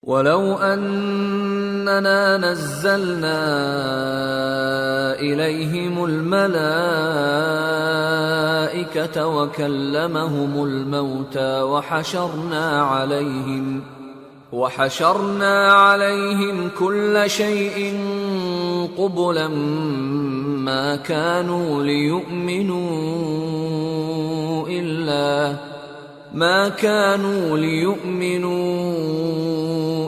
وَلَوْ أَنَّنَا نَزَّلْنَا إِلَيْهِمُ الْمَلَائِكَةَ وَكَلَّمَهُمُ الْمَوْتَى وَحَشَرْنَا عَلَيْهِمْ كُلَّ شَيْءٍ قُبُلًا مَا كَانُوا لِيُؤْمِنُوا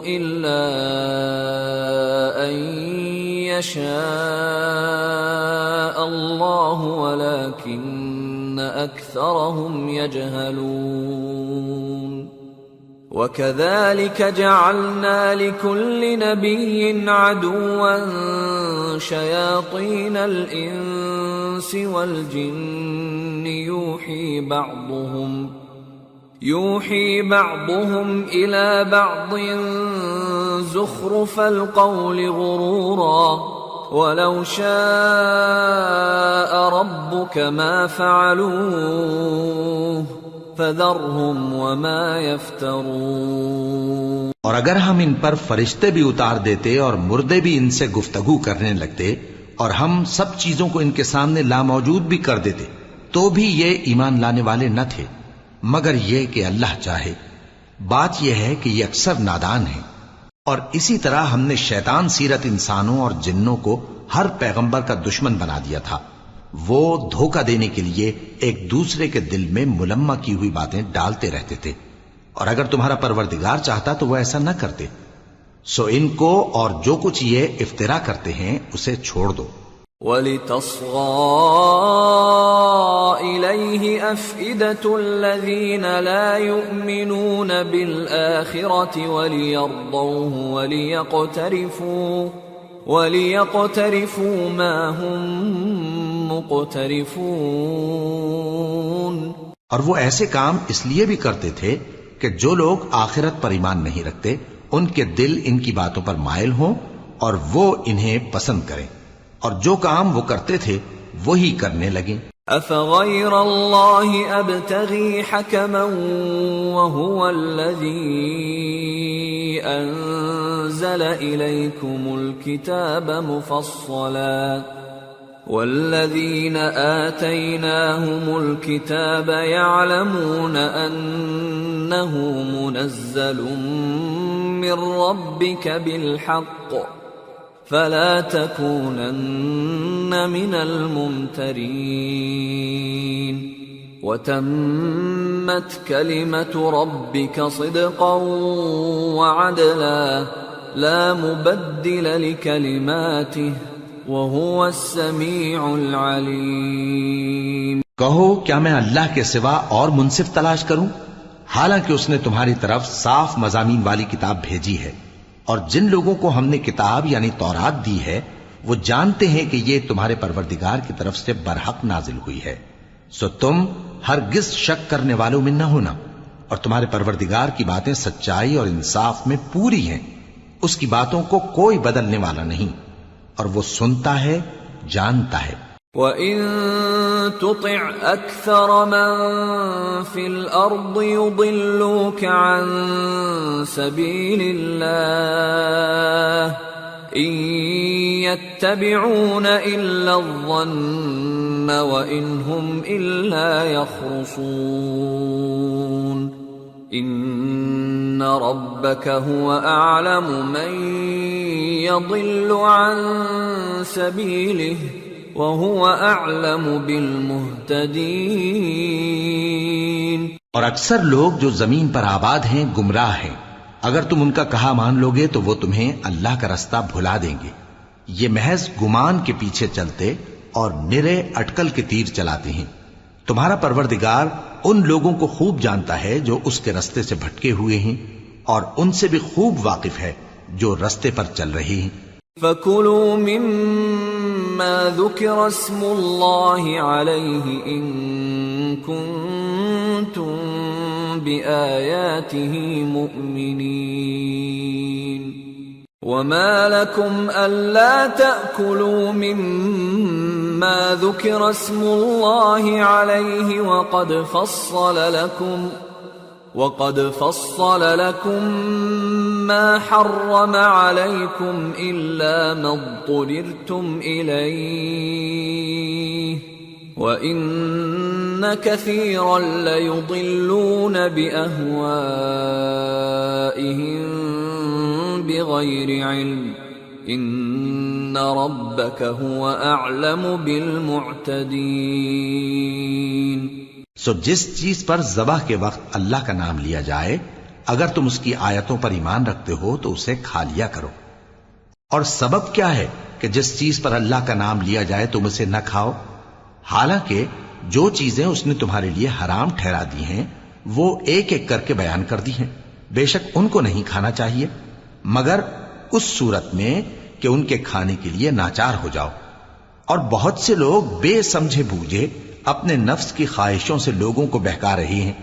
إِلَّا أَن يَشَاءَ اللَّهُ وَلَكِنَّ أَكْثَرَهُمْ يَجْهَلُونَ وَكَذَلِكَ جَعَلْنَا لِكُلِّ نَبِيٍّ عَدُوًّا شَيَاطِينَ الْإِنسِ وَالْجِنِّ يُوحِي بَعْضُهُمْ إِلَى بَعْضٍ زُخْرُفَ الْقَوْلِ غُرُورًا وَلَوْ شَاءَ رَبُّكَ مَا فَعَلُوهُ فَذَرْهُمْ وَمَا يَفْتَرُونَ۔ اور اگر ہم ان پر فرشتے بھی اتار دیتے اور مردے بھی ان سے گفتگو کرنے لگتے اور ہم سب چیزوں کو ان کے سامنے لاموجود بھی کر دیتے تو بھی یہ ایمان لانے والے نہ تھے مگر یہ کہ اللہ چاہے۔ بات یہ ہے کہ یہ اکثر نادان ہیں۔ اور اسی طرح ہم نے شیطان سیرت انسانوں اور جنوں کو ہر پیغمبر کا دشمن بنا دیا تھا۔ وہ دھوکہ دینے کے لیے ایک دوسرے کے دل میں ملمہ کی ہوئی باتیں ڈالتے رہتے تھے، اور اگر تمہارا پروردگار چاہتا تو وہ ایسا نہ کرتے۔ سو ان کو اور جو کچھ یہ افترا کرتے ہیں اسے چھوڑ دو۔ وَلِتَصْغَىٰ إِلَيْهِ أَفْئِدَةُ الَّذِينَ لَا يُؤْمِنُونَ بِالْآخِرَةِ وَلِيَرْضَوْهُ وَلِيَقْتَرِفُوا مَا هُمْ مُقْتَرِفُونَ۔ اور وہ ایسے کام اس لیے بھی کرتے تھے کہ جو لوگ آخرت پر ایمان نہیں رکھتے ان کے دل ان کی باتوں پر مائل ہوں اور وہ انہیں پسند کریں، اور جو کام وہ کرتے تھے وہی کرنے لگیں۔ أَفَغَيْرَ اللَّهِ أَبْتَغِي حَكَمًا وَهُوَ الَّذِي أَنزَلَ إِلَيْكُمُ الْكِتَابَ مُفَصَّلًا وَالَّذِينَ آتَيْنَاهُمُ الْكِتَابَ يَعْلَمُونَ أَنَّهُ مُنَزَّلٌ مِّن رَّبِّكَ بِالْحَقِّ فَلَا تَكُونَنَّ مِنَ الْمُمْتَرِينَ وَتَمَّتْ كَلِمَةُ رَبِّكَ صِدْقًا وَعَدْلًا لَا مُبَدِّلَ لِكَلِمَاتِهِ وَهُوَ السَّمِيعُ الْعَلِيمُ۔ کہو کیا میں اللہ کے سوا اور منصف تلاش کروں، حالانکہ اس نے تمہاری طرف صاف مضامین والی کتاب بھیجی ہے، اور جن لوگوں کو ہم نے کتاب یعنی تورات دی ہے وہ جانتے ہیں کہ یہ تمہارے پروردگار کی طرف سے برحق نازل ہوئی ہے، سو تم ہرگز شک کرنے والوں میں نہ ہونا، اور تمہارے پروردگار کی باتیں سچائی اور انصاف میں پوری ہیں، اس کی باتوں کو کوئی بدلنے والا نہیں، اور وہ سنتا ہے جانتا ہے۔ وَإِن تُطِعْ أَكْثَرَ مَن فِي الْأَرْضِ يُضِلُّوكَ عَن سَبِيلِ اللَّهِ إِن يَتَّبِعُونَ إِلَّا الظَّنَّ وَإِنْ هُمْ إِلَّا يَخْرُصُونَ إِنَّ رَبَّكَ هُوَ أَعْلَمُ مَن يَضِلُّ عَن سَبِيلِهِ وَهُوَ أَعْلَمُ بِالْمُهْتَدِينَ۔ اور اکثر لوگ جو زمین پر آباد ہیں گمراہ ہیں، اگر تم ان کا کہا مان لوگے تو وہ تمہیں اللہ کا رستہ بھلا دیں گے۔ یہ محض گمان کے پیچھے چلتے اور نرے اٹکل کے تیر چلاتے ہیں۔ تمہارا پروردگار ان لوگوں کو خوب جانتا ہے جو اس کے رستے سے بھٹکے ہوئے ہیں، اور ان سے بھی خوب واقف ہے جو رستے پر چل رہے ہیں۔ فَكُلُوا مِمَّا ذُكِرَ اسْمُ اللَّهِ عَلَيْهِ إِن كُنتُم بِآيَاتِهِ مُؤْمِنِينَ وَمَا لَكُمْ أَلَّا تَأْكُلُوا مِمَّا ذُكِرَ اسْمُ اللَّهِ عَلَيْهِ وَقَدْ فَصَّلَ لَكُم مَّا حَرَّمَ عَلَيْكُمْ إِلَّا مَا اضْطُرِرْتُمْ إِلَيْهِ وَإِنَّ كَثِيرًا لَّيُضِلُّونَ بِأَهْوَائِهِم بِغَيْرِ عِلْمٍ إِنَّ رَبَّكَ هُوَ أَعْلَمُ بِالْمُعْتَدِينَ۔ سو جس چیز پر ذبح کے وقت اللہ کا نام لیا جائے اگر تم اس کی آیتوں پر ایمان رکھتے ہو تو اسے کھا لیا کرو۔ اور سبب کیا ہے کہ جس چیز پر اللہ کا نام لیا جائے تم اسے نہ کھاؤ؟ حالانکہ جو چیزیں اس نے تمہارے لیے حرام ٹھہرا دی ہیں وہ ایک ایک کر کے بیان کر دی ہیں، بے شک ان کو نہیں کھانا چاہیے مگر اس صورت میں کہ ان کے کھانے کے لیے ناچار ہو جاؤ۔ اور بہت سے لوگ بے سمجھے بوجھے اپنے نفس کی خواہشوں سے لوگوں کو بہکا رہے ہیں۔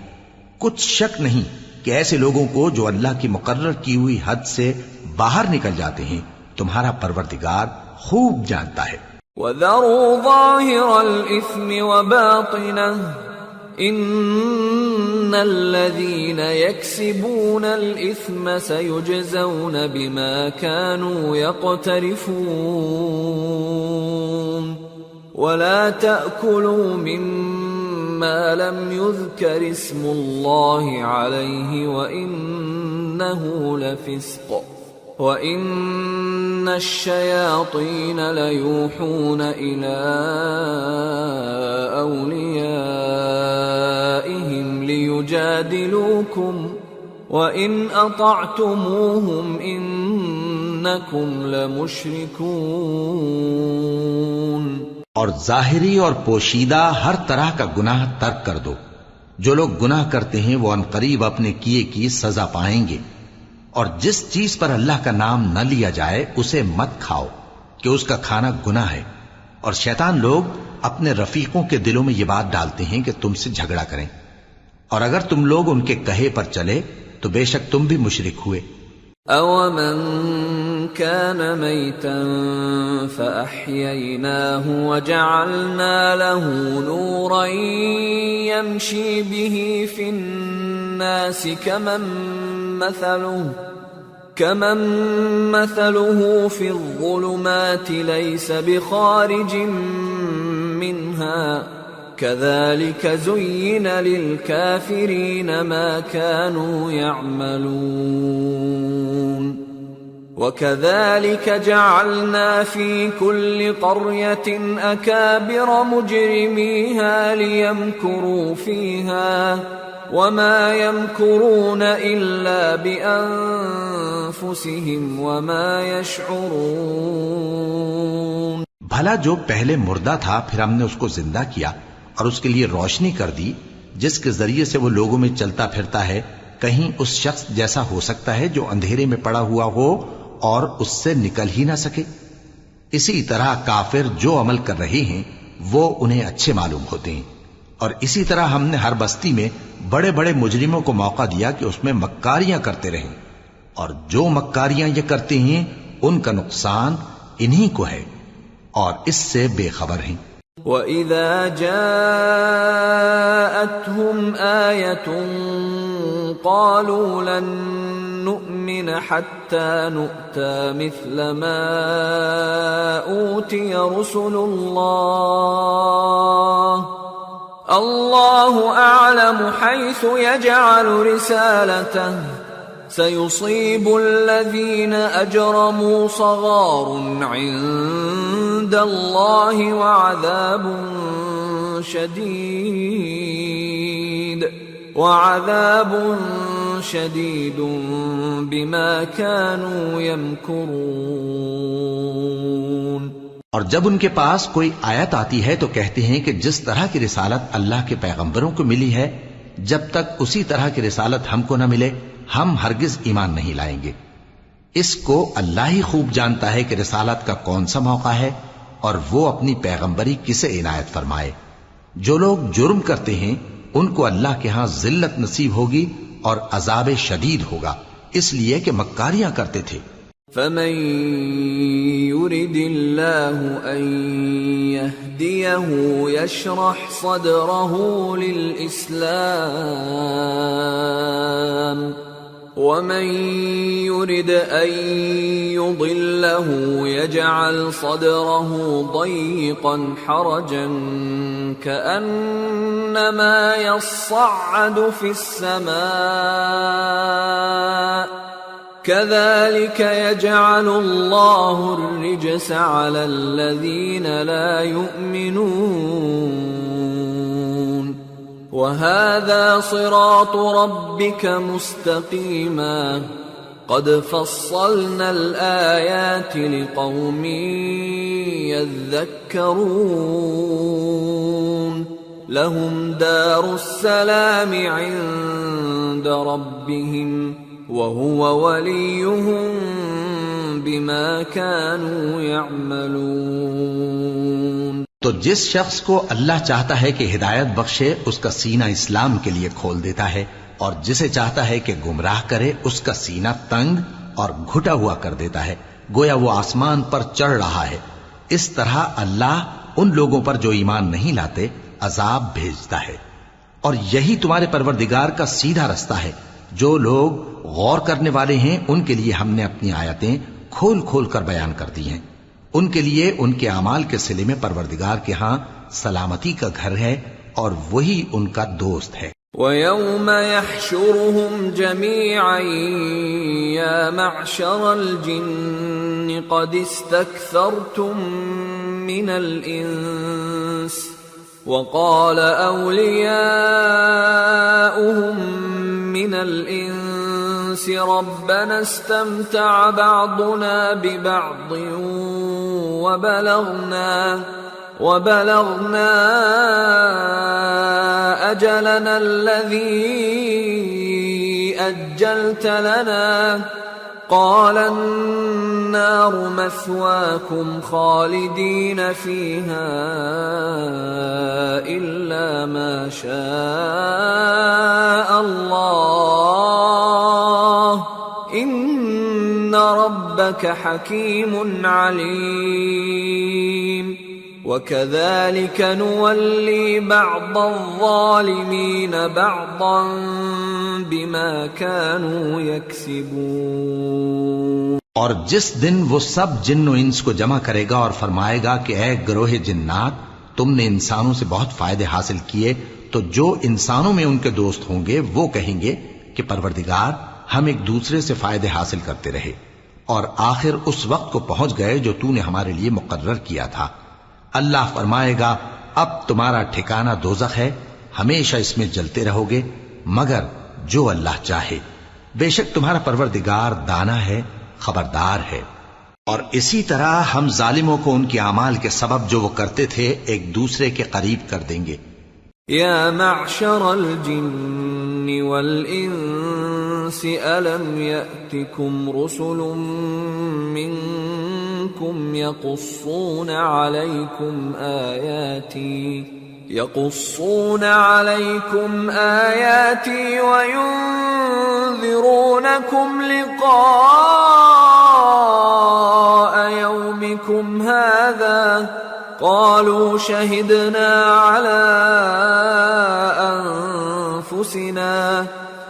کچھ شک نہیں کہ ایسے لوگوں کو جو اللہ کی مقرر کی ہوئی حد سے باہر نکل جاتے ہیں تمہارا پروردگار خوب جانتا ہے۔ وَذَرُوا ظَاهِرَ الْإِثْمِ وَبَاطِنَهُ إِنَّ الَّذِينَ يَكْسِبُونَ الْإِثْمَ سَيُجْزَوْنَ بِمَا كَانُوا يَقْتَرِفُونَ وَلَا تَأْكُلُوا مِمَّا لَمْ يُذْكَرِ اسْمُ اللَّهِ عَلَيْهِ وَإِنَّهُ لَفِسْقٌ وَإِنَّ الشَّيَاطِينَ لَيُوحُونَ إِلَىٰ أَوْلِيَائِهِمْ لِيُجَادِلُوكُمْ وَإِنْ أَطَعْتُمُوهُمْ إِنَّكُمْ لَمُشْرِكُونَ۔ اور ظاہری اور پوشیدہ ہر طرح کا گناہ ترک کر دو۔ جو لوگ گناہ کرتے ہیں وہ عنقریب اپنے کیے کی سزا پائیں گے۔ اور جس چیز پر اللہ کا نام نہ لیا جائے اسے مت کھاؤ کہ اس کا کھانا گناہ ہے۔ اور شیطان لوگ اپنے رفیقوں کے دلوں میں یہ بات ڈالتے ہیں کہ تم سے جھگڑا کریں، اور اگر تم لوگ ان کے کہے پر چلے تو بے شک تم بھی مشرک ہوئے۔ أَوَمَنْ كَانَ مَيْتًا فَأَحْيَيْنَاهُ وَجَعَلْنَا لَهُ نُورًا يَمْشِي بِهِ فِي النَّاسِ كَمَنْ مَثَلُهُ فِي الظُّلُمَاتِ لَيْسَ بِخَارِجٍ مِّنْهَا كَذَلِكَ زُيِّنَ لِلْكَافِرِينَ مَا كَانُوا يَعْمَلُونَ وَكَذَلِكَ جَعَلْنَا فِي كُلِّ قَرْيَةٍ أَكَابِرَ مُجْرِمِيهَا لِيَمْكُرُوا فِيهَا وَمَا يَمْكُرُونَ إِلَّا بِأَنفُسِهِمْ وَمَا يَشْعُرُونَ۔ بھلا جو پہلے مردہ تھا پھر ہم نے اس کو زندہ کیا اور اس کے لیے روشنی کر دی جس کے ذریعے سے وہ لوگوں میں چلتا پھرتا ہے، کہیں اس شخص جیسا ہو سکتا ہے جو اندھیرے میں پڑا ہوا ہو اور اس سے نکل ہی نہ سکے؟ اسی طرح کافر جو عمل کر رہے ہیں وہ انہیں اچھے معلوم ہوتے ہیں۔ اور اسی طرح ہم نے ہر بستی میں بڑے بڑے مجرموں کو موقع دیا کہ اس میں مکاریاں کرتے رہیں، اور جو مکاریاں یہ کرتے ہیں ان کا نقصان انہی کو ہے اور اس سے بے خبر ہیں۔ وَإِذَا جَاءَتْهُمْ آيَةٌ قَالُوا لَن نُّؤْمِنَ حَتَّى نُؤْتَىٰ مِثْلَ مَا أُوتِيَ رُسُلُ اللَّهُ أَعْلَمُ حَيْثُ يَجْعَلُ رِسَالَتَهُ سَيُصِيبُ الَّذِينَ أَجْرَمُوا صَغَارٌ عِندَ اللَّهِ وَعَذَابٌ شَدِيدٌ بِمَا كَانُوا يَمْكُرُونَ۔ اور جب ان کے پاس کوئی آیت آتی ہے تو کہتے ہیں کہ جس طرح کی رسالت اللہ کے پیغمبروں کو ملی ہے جب تک اسی طرح کی رسالت ہم کو نہ ملے ہم ہرگز ایمان نہیں لائیں گے۔ اس کو اللہ ہی خوب جانتا ہے کہ رسالت کا کون سا موقع ہے اور وہ اپنی پیغمبری کسے عنایت فرمائے۔ جو لوگ جرم کرتے ہیں ان کو اللہ کے ہاں ذلت نصیب ہوگی اور عذاب شدید ہوگا، اس لیے کہ مکاریاں کرتے تھے۔ فمن يرد الله أن يهديه يشرح صدره للإسلام ومن يرد أن يضله يجعل صدره ضيقا حرجا كأنما يصعد في السماء كذلك يجعل الله الرجس على الذين لا يؤمنون وهذا صراط ربك مستقيما قد فصلنا الآيات لقوم يذكرون لهم دار السلام عند ربهم وهو وليهم بما كانوا يعملون۔ تو جس شخص کو اللہ چاہتا ہے کہ ہدایت بخشے اس کا سینہ اسلام کے لیے کھول دیتا ہے، اور جسے چاہتا ہے کہ گمراہ کرے اس کا سینہ تنگ اور گھٹا ہوا کر دیتا ہے، گویا وہ آسمان پر چڑھ رہا ہے۔ اس طرح اللہ ان لوگوں پر جو ایمان نہیں لاتے عذاب بھیجتا ہے، اور یہی تمہارے پروردگار کا سیدھا رستہ ہے۔ جو لوگ غور کرنے والے ہیں ان کے لیے ہم نے اپنی آیتیں کھول کھول کر بیان کر دی ہیں، ان کے لیے ان کے اعمال کے صلے میں پروردگار کے ہاں سلامتی کا گھر ہے اور وہی ان کا دوست ہے۔ وَيَوْمَ يَحْشُرُهُمْ جَمِيعًا يَا مَعْشَرَ الْجِنِّ قَدِ اسْتَكْثَرْتُمْ مِنَ الْإِنسِ وَقَالَ أَوْلِيَاؤُهُمْ مِنَ الْإِنسِ رَبَّنَا اسْتَمْتَعَ بَعْضُنَا بِبَعْضٍ وَبَلَغْنَا أَجَلَنَا الَّذِي أَجَّلْتَ لَنَا قَالَ النَّارُ مَثْوَاكُمْ خَالِدِينَ فِيهَا إِلَّا مَا شَاءَ اللَّهُ إِنَّ رَبَّكَ حَكِيمٌ عَلِيمٌ وَكَذَلِكَ نُوَلِّي بَعْضَ الظَّالِمِينَ بَعْضًا بِمَا كَانُوا يَكْسِبُونَ۔ اور جس دن وہ سب جن و انس کو جمع کرے گا اور فرمائے گا کہ اے گروہ جنات، تم نے انسانوں سے بہت فائدے حاصل کیے، تو جو انسانوں میں ان کے دوست ہوں گے وہ کہیں گے کہ پروردگار ہم ایک دوسرے سے فائدے حاصل کرتے رہے، اور آخر اس وقت کو پہنچ گئے جو تو نے ہمارے لیے مقرر کیا تھا۔ اللہ فرمائے گا اب تمہارا ٹھکانہ دوزخ ہے، ہمیشہ اس میں جلتے رہو گے مگر جو اللہ چاہے، بے شک تمہارا پروردگار دانا ہے، خبردار ہے۔ اور اسی طرح ہم ظالموں کو ان کے اعمال کے سبب جو وہ کرتے تھے ایک دوسرے کے قریب کر دیں گے۔ یا معشر الجن والانس الم یأتکم رسل منکم یقصون علیکم آیاتی وینذرونکم لقاء یومکم هذا قالوا شهدنا على أنفسنا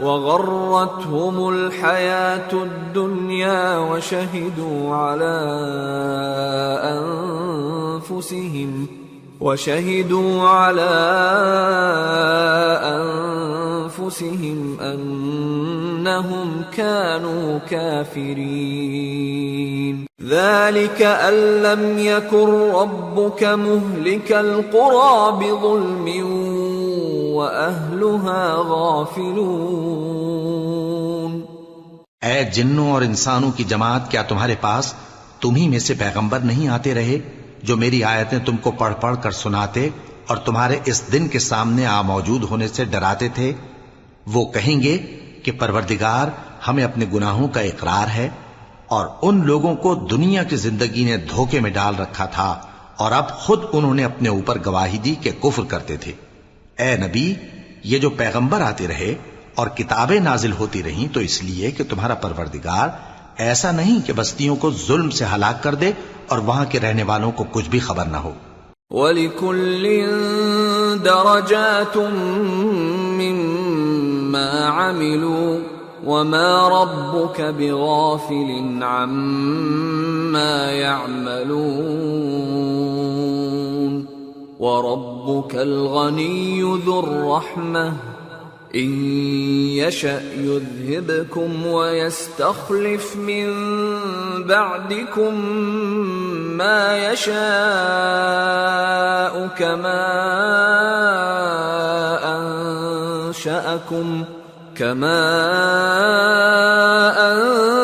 وغرتهم الحياة الدنيا وشهدوا على أنفسهم أنهم كانوا كافرين ذلك أن لم يكن ربك مهلك القرى بظلم وأهلها غافلون۔ اے جنوں اور انسانوں کی جماعت، کیا تمہارے پاس تمہیں میں سے پیغمبر نہیں آتے رہے جو میری آیتیں تم کو پڑھ پڑھ کر سناتے اور تمہارے اس دن کے سامنے موجود ہونے سے ڈراتے تھے؟ وہ کہیں گے کہ پروردگار ہمیں اپنے گناہوں کا اقرار ہے، اور ان لوگوں کو دنیا کی زندگی نے دھوکے میں ڈال رکھا تھا اور اب خود انہوں نے اپنے اوپر گواہی دی کہ کفر کرتے تھے۔ اے نبی، یہ جو پیغمبر آتے رہے اور کتابیں نازل ہوتی رہیں تو اس لیے کہ تمہارا پروردگار ایسا نہیں کہ بستیوں کو ظلم سے ہلاک کر دے اور وہاں کے رہنے والوں کو کچھ بھی خبر نہ ہو. وَلِكُلٍّ دَرَجَاتٌ مِّمَّا عَمِلُوا وَمَا رَبُّكَ بِغَافِلٍ عَمَّا يَعْمَلُونَ وَرَبُّكَ الْغَنِيُّ ذُو الرَّحْمَةِ إِن يَشَأْ يُذْهِبْكُمْ وَيَسْتَخْلِفْ مِن بَعْدِكُم مَّا يَشَاءُ كَمَا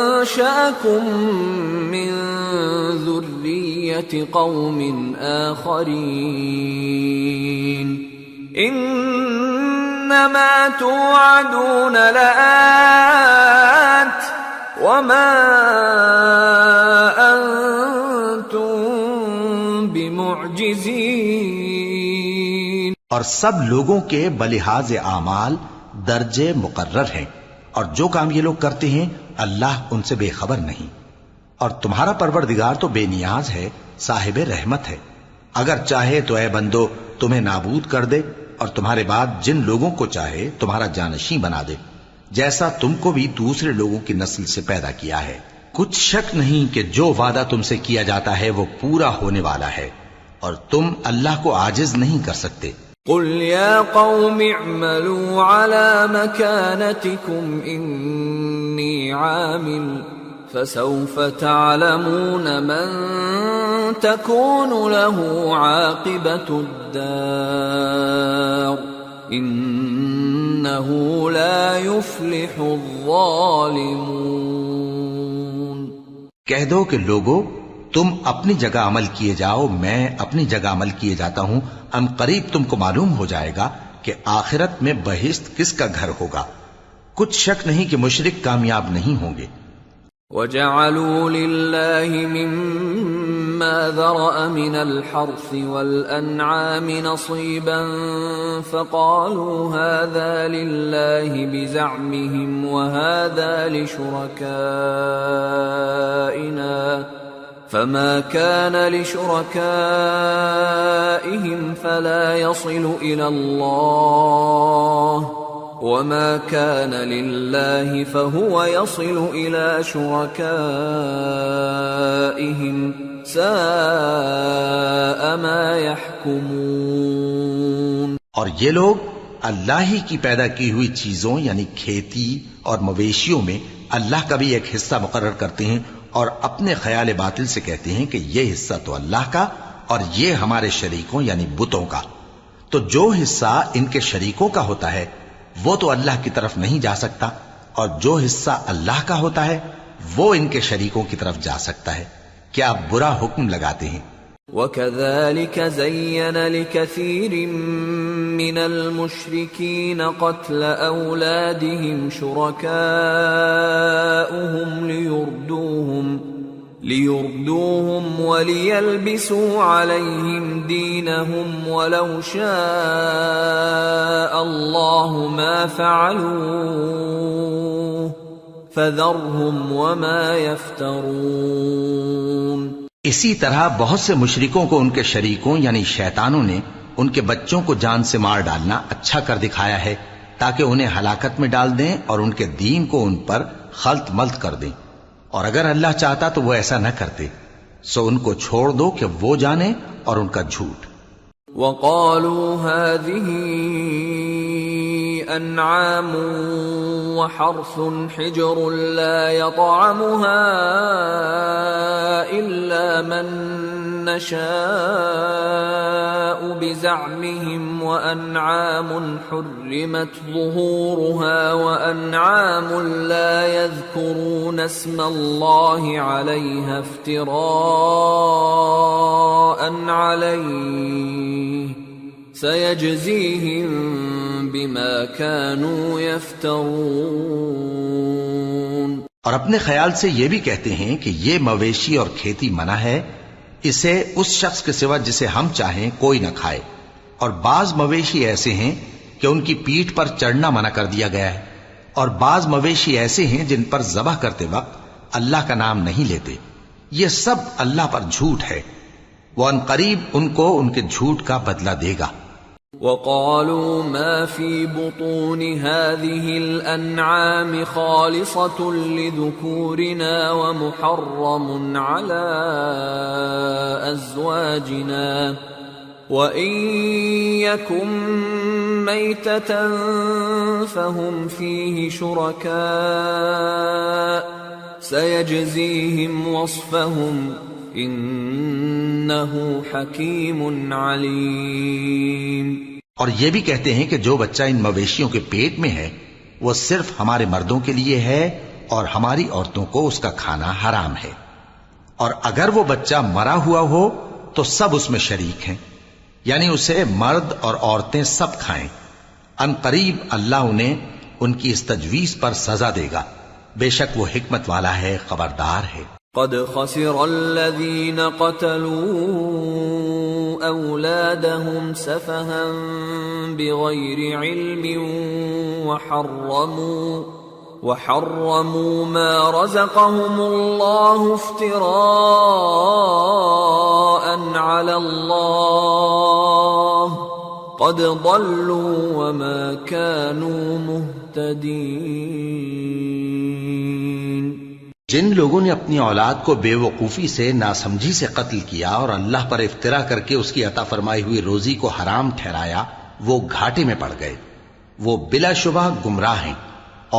أَنشَأَكُم مِّن ذُرِّيَّةِ قَوْمٍ آخَرِينَ إِنَّمَا تُوعَدُونَ لَآتٍ وَمَا أَنتُم بِمُعْجِزِينَ. اور سب لوگوں کے بلحاظ اعمال درجے مقرر ہیں، اور جو کام یہ لوگ کرتے ہیں اللہ ان سے بے خبر نہیں. اور تمہارا پروردگار تو بے نیاز ہے، صاحب رحمت ہے. اگر چاہے تو اے بندو تمہیں نابود کر دے اور تمہارے بعد جن لوگوں کو چاہے تمہارا جانشین بنا دے، جیسا تم کو بھی دوسرے لوگوں کی نسل سے پیدا کیا ہے. کچھ شک نہیں کہ جو وعدہ تم سے کیا جاتا ہے وہ پورا ہونے والا ہے، اور تم اللہ کو عاجز نہیں کر سکتے. قل يا قوم اعملوا على مكانتكم إني عامل فسوف تعلمون من تكون له عاقبة الدار إنه لا يفلح الظالمون. کہہ دو کہ لوگو تم اپنی جگہ عمل کیے جاؤ، میں اپنی جگہ عمل کیے جاتا ہوں. ان قریب تم کو معلوم ہو جائے گا کہ آخرت میں بہشت کس کا گھر ہوگا. کچھ شک نہیں کہ مشرک کامیاب نہیں ہوں گے. وَجَعَلُوا لِلَّهِ مِمَّا ذَرَأَ مِنَ الْحَرْثِ وَالْأَنْعَامِ نَصِيبًا فَقَالُوا هَذَا لِلَّهِ بِزَعْمِهِمْ وَهَذَا لِشُرَكَائِنَا فَمَا كَانَ لِشُرَكَائِهِمْ فَلَا يَصِلُ إِلَى اللَّهِ وَمَا كَانَ لِلَّهِ فَهُوَ يَصِلُ إِلَى شُرَكَائِهِمْ سَاءَ مَا يَحْكُمُونَ. اور یہ لوگ اللہ ہی کی پیدا کی ہوئی چیزوں یعنی کھیتی اور مویشیوں میں اللہ کا بھی ایک حصہ مقرر کرتے ہیں اور اپنے خیال باطل سے کہتے ہیں کہ یہ حصہ تو اللہ کا اور یہ ہمارے شریکوں یعنی بتوں کا. تو جو حصہ ان کے شریکوں کا ہوتا ہے وہ تو اللہ کی طرف نہیں جا سکتا، اور جو حصہ اللہ کا ہوتا ہے وہ ان کے شریکوں کی طرف جا سکتا ہے. کیا برا حکم لگاتے ہیں. وَكَذَلِكَ زَيَّنَ لِكَثِيرٍ مِّنَ الْمُشْرِكِينَ قَتْلَ أَوْلَادِهِمْ شُرَكَاؤُهُمْ لِيُرْدُوهُمْ وَلِيَلْبِسُوا عَلَيْهِمْ دِينَهُمْ وَلَوْ شَاءَ اللَّهُ مَا فَعَلُوهُ فَذَرْهُمْ وَمَا يَفْتَرُونَ. اسی طرح بہت سے مشرکوں کو ان کے شریکوں یعنی شیطانوں نے ان کے بچوں کو جان سے مار ڈالنا اچھا کر دکھایا ہے تاکہ انہیں ہلاکت میں ڈال دیں اور ان کے دین کو ان پر خلط ملط کر دیں. اور اگر اللہ چاہتا تو وہ ایسا نہ کرتے. سو ان کو چھوڑ دو کہ وہ جانے اور ان کا جھوٹ. وَقَالُوا هَذِهِ أَنْعَامٌ وَحَرْثٌ حِجْرٌ لَا يَطْعَمُهَا إِلَّا مَن نَّشَاءُ بِزَعْمِهِمْ وَأَنْعَامٌ حُرِّمَتْ ظُهُورُهَا وَأَنْعَامٌ لَا يَذْكُرُونَ اسْمَ اللَّهِ عَلَيْهَا افْتِرَاءً عَلَيْهِ سَيَجْزِيهِمْ بِمَا كَانُوا يَفْتَرُونَ. اور اپنے خیال سے یہ بھی کہتے ہیں کہ یہ مویشی اور کھیتی منع ہے، اسے اس شخص کے سوا جسے ہم چاہیں کوئی نہ کھائے. اور بعض مویشی ایسے ہیں کہ ان کی پیٹھ پر چڑھنا منع کر دیا گیا ہے، اور بعض مویشی ایسے ہیں جن پر ذبح کرتے وقت اللہ کا نام نہیں لیتے، یہ سب اللہ پر جھوٹ ہے، وہ ان قریب ان کو ان کے جھوٹ کا بدلہ دے گا۔ وقالوا ما في بطون هذه الأنعام خالصة لذكورنا ومحرم على أزواجنا وإن يكن ميتة فهم فيه شركاء سيجزيهم وصفهم إنه حكيم عليم۔ اور یہ بھی کہتے ہیں کہ جو بچہ ان مویشیوں کے پیٹ میں ہے وہ صرف ہمارے مردوں کے لیے ہے اور ہماری عورتوں کو اس کا کھانا حرام ہے، اور اگر وہ بچہ مرا ہوا ہو تو سب اس میں شریک ہیں، یعنی اسے مرد اور عورتیں سب کھائیں۔ ان قریب اللہ انہیں ان کی اس تجویز پر سزا دے گا، بے شک وہ حکمت والا ہے، خبردار ہے۔ قد خسر الذين قتلوا أولادهم سفها بغير علم وحرموا ما رزقهم الله افتراء على الله قد ضلوا وما كانوا مهتدين۔ جن لوگوں نے اپنی اولاد کو بے وقوفی سے، ناسمجھی سے قتل کیا اور اللہ پر افترا کر کے اس کی عطا فرمائی ہوئی روزی کو حرام ٹھہرایا، وہ گھاٹے میں پڑ گئے، وہ بلا شبہ گمراہ ہیں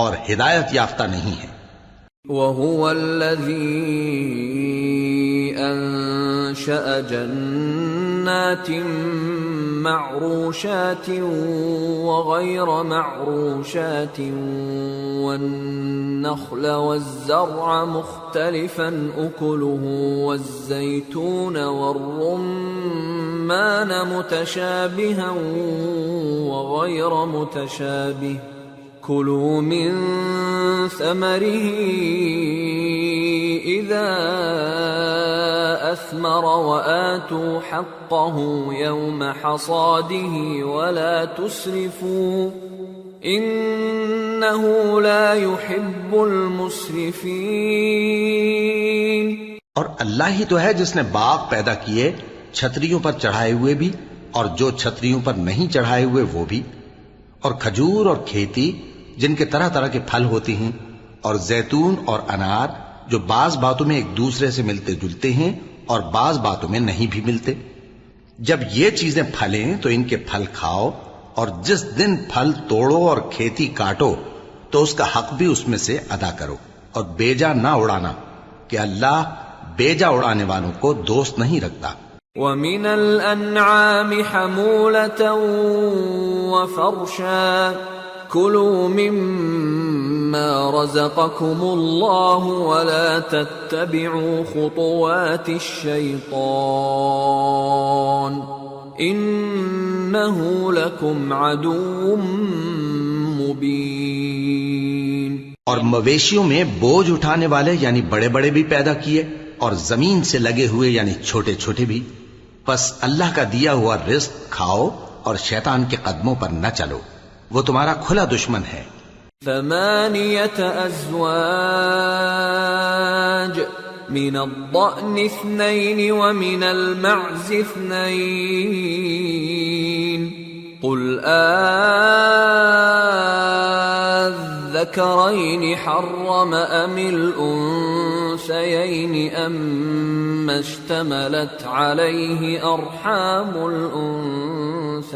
اور ہدایت یافتہ نہیں ہیں۔ وَهُوَ الَّذِي أَنشَأَ جَنَّاتٍ مَّعْرُوشَاتٍ وَغَيْرَ مَعْرُوشَاتٍ وَالنَّخْلَ وَالزَّرْعَ مُخْتَلِفًا أُكُلُهُ وَالزَّيْتُونَ وَالرُّمَّانَ مُتَشَابِهًا وَغَيْرَ مُتَشَابِهٍ كُلُوا مِن ثَمَرِهِ إِذَا أَثْمَرَ وَآتُوا حَقَّهُ يَوْمَ حَصَادِهِ وَلَا تُسْرِفُوا إِنَّهُ لَا يُحِبُّ الْمُسْرِفِينَ۔ اور اللہ ہی تو ہے جس نے باغ پیدا کیے، چھتریوں پر چڑھائے ہوئے بھی اور جو چھتریوں پر نہیں چڑھائے ہوئے وہ بھی، اور کھجور اور کھیتی جن کے طرح طرح کے پھل ہوتے ہیں، اور زیتون اور انار جو بعض باتوں میں ایک دوسرے سے ملتے جلتے ہیں اور بعض باتوں میں نہیں بھی ملتے۔ جب یہ چیزیں پھلیں تو ان کے پھل کھاؤ، اور جس دن پھل توڑو اور کھیتی کاٹو تو اس کا حق بھی اس میں سے ادا کرو، اور بیجا نہ اڑانا کہ اللہ بیجا اڑانے والوں کو دوست نہیں رکھتا۔ وَمِنَ الْأَنْعَامِ حَمُولَةً وَفَرْشًا كُلُوا مِمَّا رَزَقَكُمُ اللَّهُ وَلَا تَتَّبِعُوا خُطُوَاتِ الشَّيْطَانِ إِنَّهُ لَكُمْ عَدُوٌّ مُبِينٌ۔ اور مویشیوں میں بوجھ اٹھانے والے یعنی بڑے بڑے بھی پیدا کیے، اور زمین سے لگے ہوئے یعنی چھوٹے چھوٹے بھی، پس اللہ کا دیا ہوا رزق کھاؤ اور شیطان کے قدموں پر نہ چلو، وہ تمہارا کھلا دشمن ہے۔ 8 أزواج من الضأن 2 ومن المعز 2 قل الذكرين حرم أم الأنثيين أم اشتملت عليه أرحام الأنثيين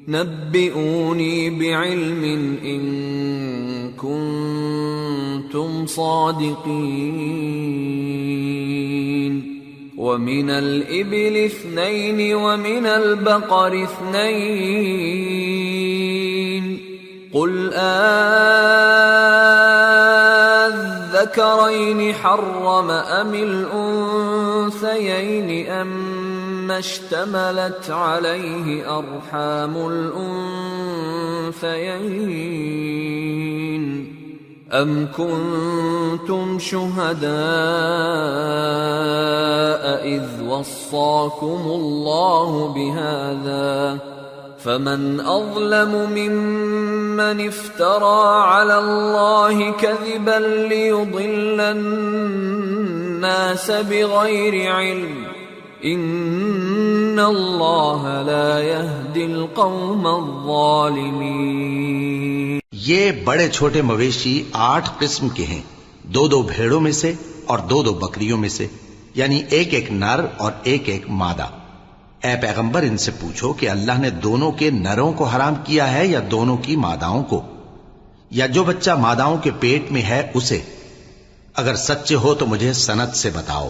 نبئوني بعلم إن كنتم صادقين ومن الإبل 2 ومن البقر 2 قل الذكرين حرم أم الأنثيين أم اشتملت عليه أرحام الأنثيين أم كنتم شهداء إذ وصاكم الله بهذا فمن أظلم ممن افترى على الله كذبا ليضل الناس بغير علم إن الله لا يهدي القوم الظالمين۔ یہ بڑے چھوٹے مویشی 8 قسم کے ہیں، 2 بھیڑوں میں سے اور 2 بکریوں میں سے، یعنی ایک نر اور ایک مادہ۔ اے پیغمبر ان سے پوچھو کہ اللہ نے دونوں کے نروں کو حرام کیا ہے یا دونوں کی ماداؤں کو، یا جو بچہ ماداؤں کے پیٹ میں ہے اسے؟ اگر سچے ہو تو مجھے سند سے بتاؤ۔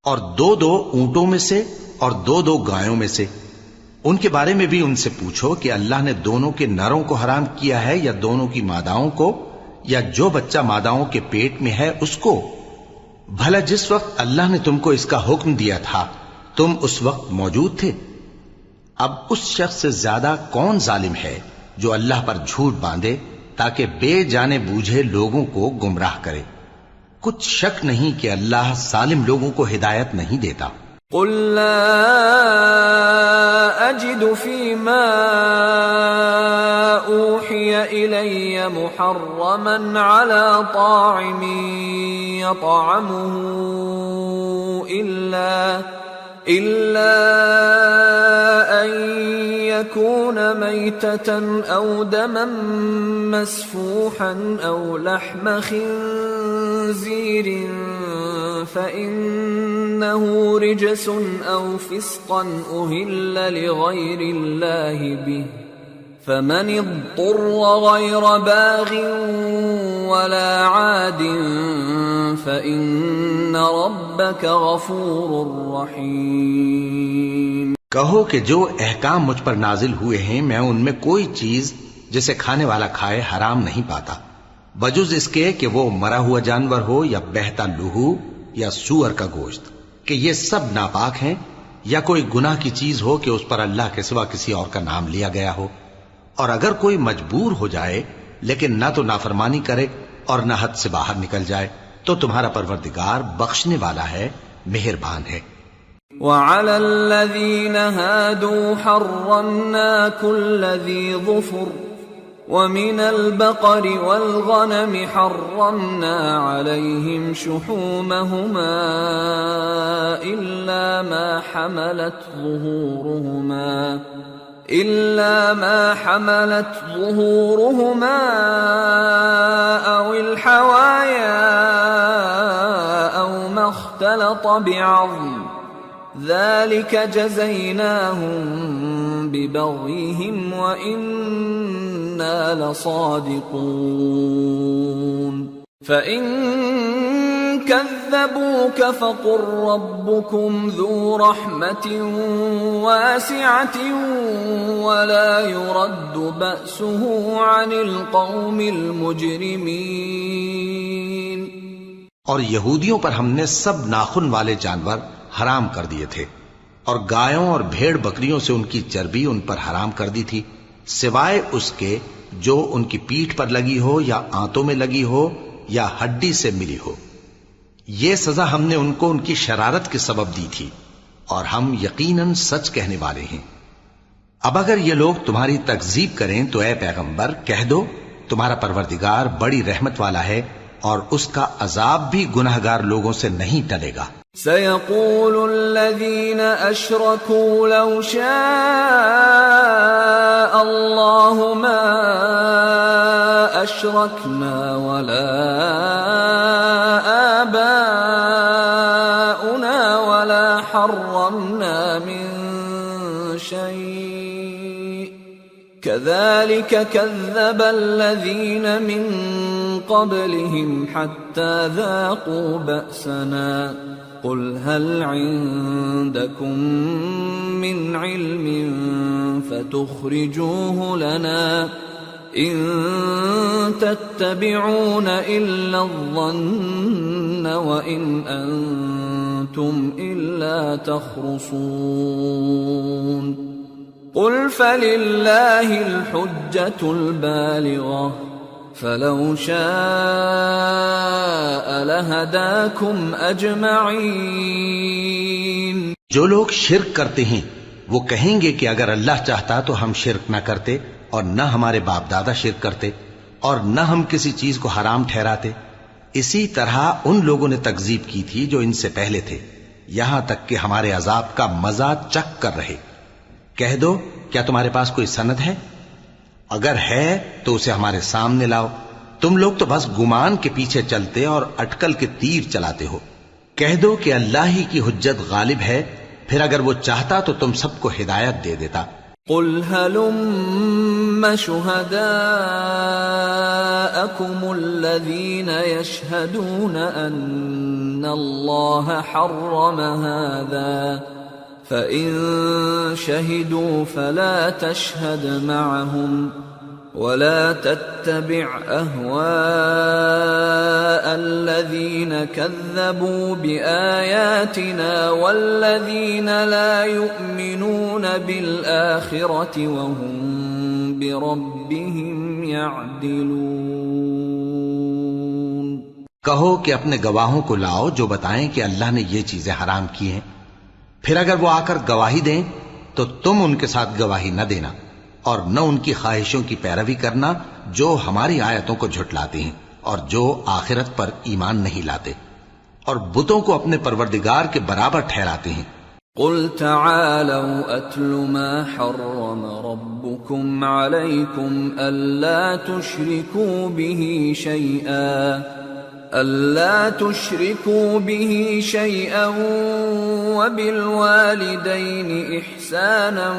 اور 2 اونٹوں میں سے اور 2 گایوں میں سے، ان کے بارے میں بھی ان سے پوچھو کہ اللہ نے دونوں کے نروں کو حرام کیا ہے یا دونوں کی ماداؤں کو، یا جو بچہ ماداؤں کے پیٹ میں ہے اس کو؟ بھلا جس وقت اللہ نے تم کو اس کا حکم دیا تھا تم اس وقت موجود تھے؟ اب اس شخص سے زیادہ کون ظالم ہے جو اللہ پر جھوٹ باندھے تاکہ بے جانے بوجھے لوگوں کو گمراہ کرے؟ کچھ شک نہیں کہ اللہ ظالم لوگوں کو ہدایت نہیں دیتا۔ قل لا أجد فيما أوحي إلي محرما على طاعم يطعمه إلا أن يكون ميتة أو دما مسفوحا أو لحم خنزير فإنه رجس أو فسقا أهل لغير الله به فمن اضطر غير باغ ولا عاد فإن ربك غفور رحيم۔ کہو کہ جو احکام مجھ پر نازل ہوئے ہیں میں ان میں کوئی چیز جسے کھانے والا کھائے حرام نہیں پاتا، بجز اس کے کہ وہ مرا ہوا جانور ہو یا بہتا لہو یا سور کا گوشت، کہ یہ سب ناپاک ہیں، یا کوئی گناہ کی چیز ہو کہ اس پر اللہ کے سوا کسی اور کا نام لیا گیا ہو۔ اور اگر کوئی مجبور ہو جائے لیکن نہ تو نافرمانی کرے اور نہ حد سے باہر نکل جائے تو تمہارا پروردگار بخشنے والا ہے، مہربان ہے۔ وعلى الذين هادوا حرمنا كل ذي ظفر ومن البقر والغنم حرمنا عليهم شحومهما إلا ما حملت ظهورهما أو الحوايا أو ما اختلط بعظم ذلك جزيناهم ببغيهم وإنا لصادقون فإن كذبوك فقل ربكم ذو رحمة واسعة ولا يرد بأسه عن القوم المجرمين۔ اور یہودیوں پر ہم نے سب ناخن والے جانور حرام کر دیے تھے، اور گایوں اور بھیڑ بکریوں سے ان کی چربی ان پر حرام کر دی تھی، سوائے اس کے جو ان کی پیٹھ پر لگی ہو یا آنتوں میں لگی ہو یا ہڈی سے ملی ہو۔ یہ سزا ہم نے ان کو ان کی شرارت کے سبب دی تھی، اور ہم یقیناً سچ کہنے والے ہیں۔ اب اگر یہ لوگ تمہاری تکذیب کریں تو اے پیغمبر کہہ دو تمہارا پروردگار بڑی رحمت والا ہے اور اس کا عذاب بھی گناہگار لوگوں سے نہیں ٹلے گا۔ سيقول الذين أشركوا لو شاء الله ما أشركنا ولا آباؤنا ولا حرمنا من شيء كذلك كذب الذين من قبلهم حتى ذاقوا بأسنا قل هل عندكم من علم فتخرجوه لنا إن تتبعون إلا الظن وإن أنتم إلا تخرصون قل فلله الحجة البالغة فلو شاء لهداكم اجمعین۔ جو لوگ شرک کرتے ہیں وہ کہیں گے کہ اگر اللہ چاہتا تو ہم شرک نہ کرتے اور نہ ہمارے باپ دادا شرک کرتے اور نہ ہم کسی چیز کو حرام ٹھہراتے. اسی طرح ان لوگوں نے تکذیب کی تھی جو ان سے پہلے تھے، یہاں تک کہ ہمارے عذاب کا مزہ چکھ کر رہے. کہہ دو کیا تمہارے پاس کوئی سند ہے؟ اگر ہے تو اسے ہمارے سامنے لاؤ. تم لوگ تو بس گمان کے پیچھے چلتے اور اٹکل کے تیر چلاتے ہو. کہہ دو کہ اللہ ہی کی حجت غالب ہے، پھر اگر وہ چاہتا تو تم سب کو ہدایت دے دیتا. قل هلم شهداءكم الذين يشهدون أن الله حرم هذا فإن شهدوا فلا تشهد معهم ولا تتبع أهواء الذين كذبوا بآياتنا والذين لا يؤمنون بالآخرة وهم بربهم يعدلون. کہو کہ اپنے گواہوں کو لاؤ جو بتائیں کہ اللہ نے یہ چیزیں حرام کی ہیں، پھر اگر وہ آ کر گواہی دیں تو تم ان کے ساتھ گواہی نہ دینا اور نہ ان کی خواہشوں کی پیروی کرنا جو ہماری آیتوں کو جھٹلاتے ہیں اور جو آخرت پر ایمان نہیں لاتے اور بتوں کو اپنے پروردگار کے برابر ٹھہراتے ہیں. قل تعالوا اتل ما حرم ربكم عليكم ألا تشركوا به شيئا وبالوالدين إحسانا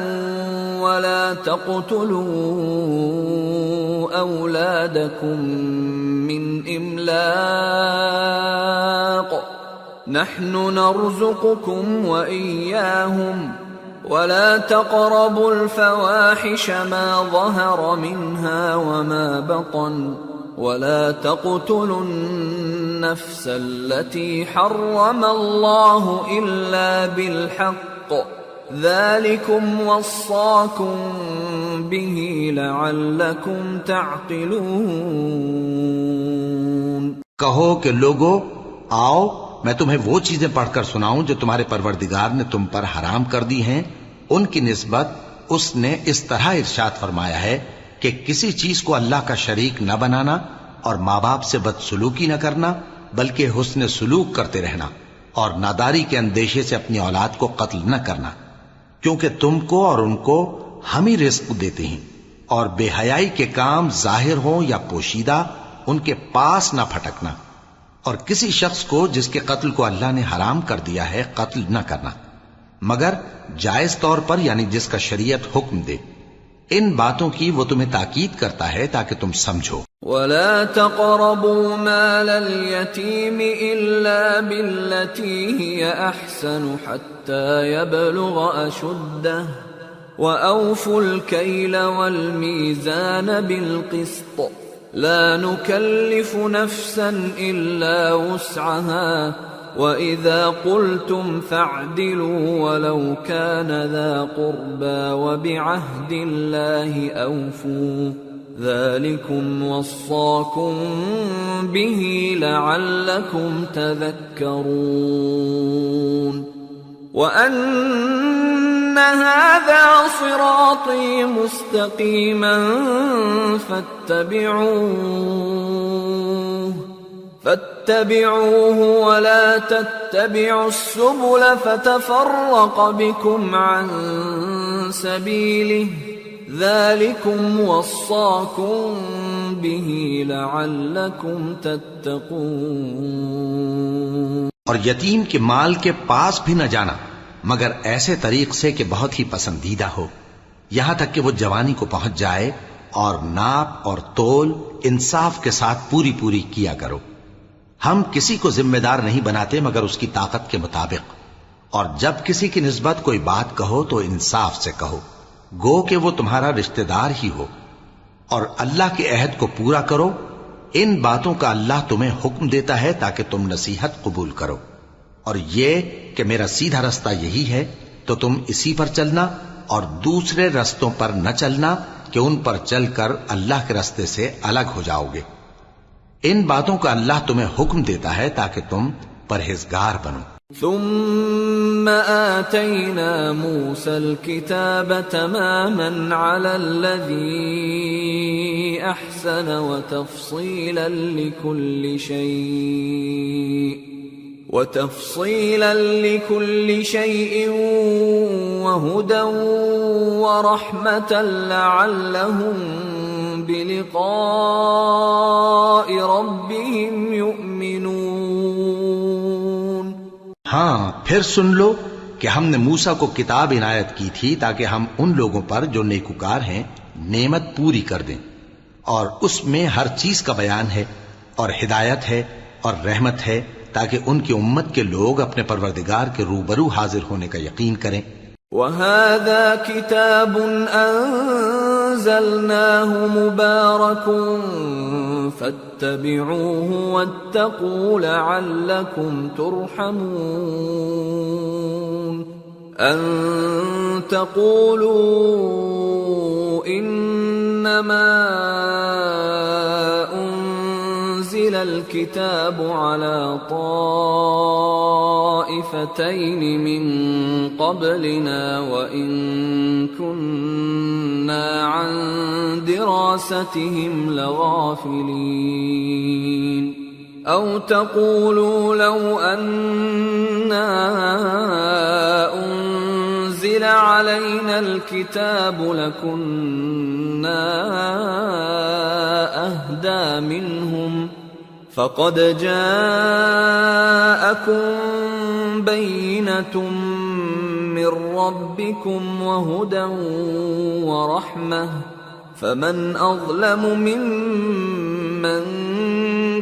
ولا تقتلوا أولادكم من إملاق نحن نرزقكم وإياهم ولا تقربوا الفواحش ما ظهر منها وما بطن ولا تقتلوا النفس التي حرم الله إلا بالحق ذلكم وصاكم به لعلكم تعقلون. کہو کہ لوگو آؤ میں تمہیں وہ چیزیں پڑھ کر سناؤں جو تمہارے پروردگار نے تم پر حرام کر دی ہیں. ان کی نسبت اس نے اس طرح ارشاد فرمایا ہے کہ کسی چیز کو اللہ کا شریک نہ بنانا اور ماں باپ سے بدسلوکی نہ کرنا بلکہ حسن سلوک کرتے رہنا اور ناداری کے اندیشے سے اپنی اولاد کو قتل نہ کرنا، کیونکہ تم کو اور ان کو ہم ہی رزق دیتے ہیں. اور بے حیائی کے کام ظاہر ہوں یا پوشیدہ ان کے پاس نہ پھٹکنا، اور کسی شخص کو جس کے قتل کو اللہ نے حرام کر دیا ہے قتل نہ کرنا مگر جائز طور پر، یعنی جس کا شریعت حکم دے. ان باتوں کی وہ تمہیں تاکید کرتا ہے تاکہ تم سمجھو. ولا تقربوا مال اليتيم إلا بالتي هي أحسن حتى يبلغ أشده وأوفوا الكيل والميزان بالقسط لا نكلف نفسا إلا وسعها وَإِذَا قُلْتُمْ فَاعْدِلُوا وَلَوْ كَانَ ذَا قُرْبَى وَبِعَهْدِ اللَّهِ أَوْفُوا ذَلِكُمْ وَصَّاكُمْ بِهِ لَعَلَّكُمْ تَذَكَّرُونَ. وَأَنَّ هَذَا صِرَاطِي مُسْتَقِيمًا فاتبعوه ولا تتبعوا السبل فتفرق بكم عن سبيله ذلكم وصاكم به لعلكم تتقون. اور یتیم کے مال کے پاس بھی نہ جانا مگر ایسے طریق سے کہ بہت ہی پسندیدہ ہو، یہاں تک کہ وہ جوانی کو پہنچ جائے، اور ناپ اور تول انصاف کے ساتھ پوری پوری کیا کرو. ہم کسی کو ذمہ دار نہیں بناتے مگر اس کی طاقت کے مطابق، اور جب کسی کی نسبت کوئی بات کہو تو انصاف سے کہو، گو کہ وہ تمہارا رشتہ دار ہی ہو، اور اللہ کے عہد کو پورا کرو. ان باتوں کا اللہ تمہیں حکم دیتا ہے تاکہ تم نصیحت قبول کرو. اور یہ کہ میرا سیدھا رستہ یہی ہے تو تم اسی پر چلنا اور دوسرے رستوں پر نہ چلنا کہ ان پر چل کر اللہ کے رستے سے الگ ہو جاؤ گے. ان باتوں کا اللہ تمہیں حکم دیتا ہے تاکہ تم پرہیزگار بنو. ثم آتينا موسى الكتاب تماما على الذي أحسن وتفصيلا لكل شيء وهدى ورحمة لعلهم بلقاء ربهم يؤمنون۔ ہاں پھر سن لو کہ ہم نے موسیٰ کو کتاب عنایت کی تھی تاکہ ہم ان لوگوں پر جو نیکوکار ہیں نعمت پوری کر دیں، اور اس میں ہر چیز کا بیان ہے اور ہدایت ہے اور رحمت ہے تاکہ ان کی امت کے لوگ اپنے پروردگار کے روبرو حاضر ہونے کا یقین کریں۔ وَهَذَا كِتَابٌ أَنزَلْنَاهُ مُبَارَكٌ فَاتَّبِعُوهُ وَاتَّقُوا لَعَلَّكُمْ تُرْحَمُونَ أَن تَقُولُوا إِنَّمَا أُنزِلَ الْكِتَابُ عَلَى طَائِفَتَيْنِ مِن قَبْلِنَا وَإِن كُنَّا عَن دِرَاسَتِهِمْ لَغَافِلِينَ أَوْ تَقُولُوا لَوْ أَنَّا أُنزِلَ عَلَيْنَا الْكِتَابُ لَكُنَّا أَهْدَى مِنْهُمْ فَقَدْ جَاءَكُمْ بَيِّنَةٌ مِّن رَّبِّكُمْ وَهُدًى وَرَحْمَةٌ فَمَنْ أَظْلَمُ مِمَّن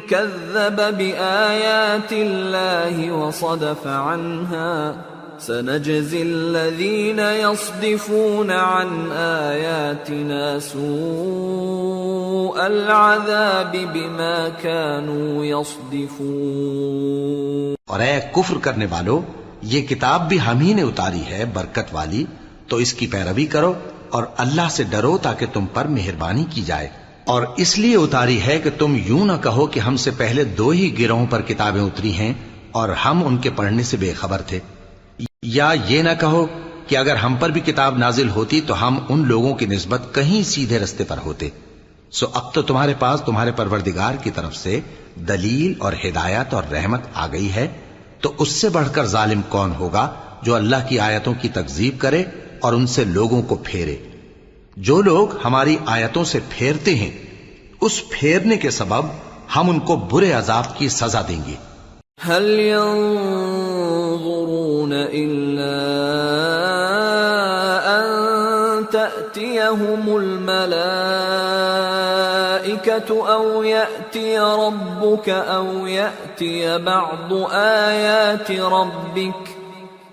كَذَّبَ بِآيَاتِ اللَّهِ وَصَدَفَ عَنْهَا سَنَجْزِي الَّذِينَ يَصْدِفُونَ عَنْ آيَاتِنَا سُوءَ الْعَذَابِ بِمَا كَانُوا يَصْدِفُونَ۔ اور اے کفر کرنے والو، یہ کتاب بھی ہم ہی نے اتاری ہے برکت والی، تو اس کی پیروی کرو اور اللہ سے ڈرو تاکہ تم پر مہربانی کی جائے۔ اور اس لیے اتاری ہے کہ تم یوں نہ کہو کہ ہم سے پہلے دو ہی گروہوں پر کتابیں اتری ہیں اور ہم ان کے پڑھنے سے بے خبر تھے، یا یہ نہ کہو کہ اگر ہم پر بھی کتاب نازل ہوتی تو ہم ان لوگوں کی نسبت کہیں سیدھے رستے پر ہوتے۔ سو اب تو تمہارے پاس تمہارے پروردگار کی طرف سے دلیل اور ہدایت اور رحمت آ گئی ہے، تو اس سے بڑھ کر ظالم کون ہوگا جو اللہ کی آیتوں کی تکذیب کرے اور ان سے لوگوں کو پھیرے۔ جو لوگ ہماری آیتوں سے پھیرتے ہیں، اس پھیرنے کے سبب ہم ان کو برے عذاب کی سزا دیں گے۔ هل ينظرون إلا أن تأتيهم الملائكة أو يأتي ربك أو يأتي بعض آيات ربك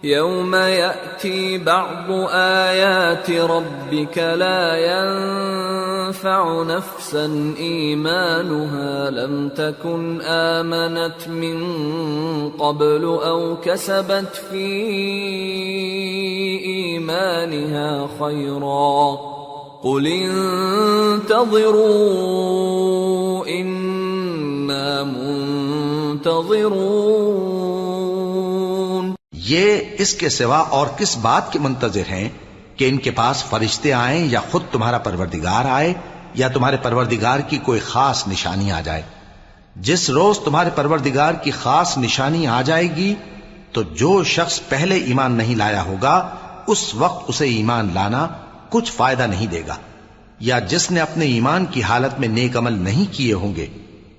يوم يأتي بعض آيات ربك لا ينفع نفسا إيمانها لم تكن آمنت من قبل أو كسبت في إيمانها خيرا قل انتظروا إنا منتظرون۔ یہ اس کے سوا اور کس بات کے منتظر ہیں کہ ان کے پاس فرشتے آئیں یا خود تمہارا پروردگار آئے یا تمہارے پروردگار کی کوئی خاص نشانی آ جائے؟ جس روز تمہارے پروردگار کی خاص نشانی آ جائے گی تو جو شخص پہلے ایمان نہیں لایا ہوگا اس وقت اسے ایمان لانا کچھ فائدہ نہیں دے گا، یا جس نے اپنے ایمان کی حالت میں نیک عمل نہیں کیے ہوں گے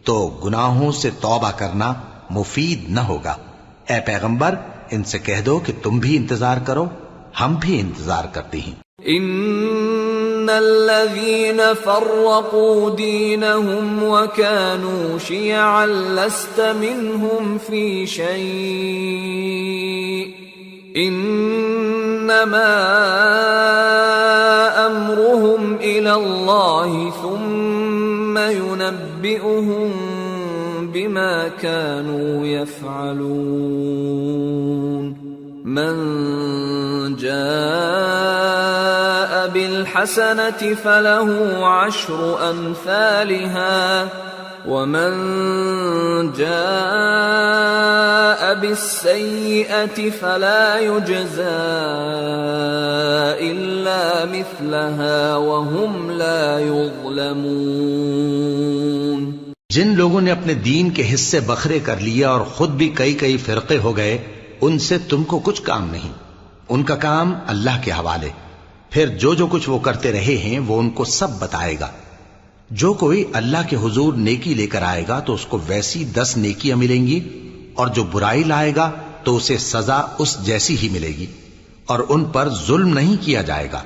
تو گناہوں سے توبہ کرنا مفید نہ ہوگا۔ اے پیغمبر، ان سے کہہ دو کہ تم بھی انتظار کرو، ہم بھی انتظار کرتے ہیں۔ ان الذين فرقوا دينهم وكانوا شيعا لست منهم في شيء انما امرهم الى الله ثم ينبئهم بما كانوا يفعلون۔ من جاء بالحسنة فله عشر أمثالها ومن جاء بالسيئة فلا يجزى إلا مثلها وهم لا يظلمون. جن لوگوں نے اپنے دین کے حصے بکھرے کر لیا اور خود بھی کئی فرقے ہو گئے، ان سے تم کو کچھ کام نہیں، ان کا کام اللہ کے حوالے. پھر جو کچھ وہ کرتے رہے ہیں وہ ان کو سب بتائے گا. جو کوئی اللہ کے حضور نیکی لے کر آئے گا تو اس کو ویسی 10 نیکیاں ملیں گی، اور جو برائی لائے گا تو اسے سزا اس جیسی ہی ملے گی، اور ان پر ظلم نہیں کیا جائے گا.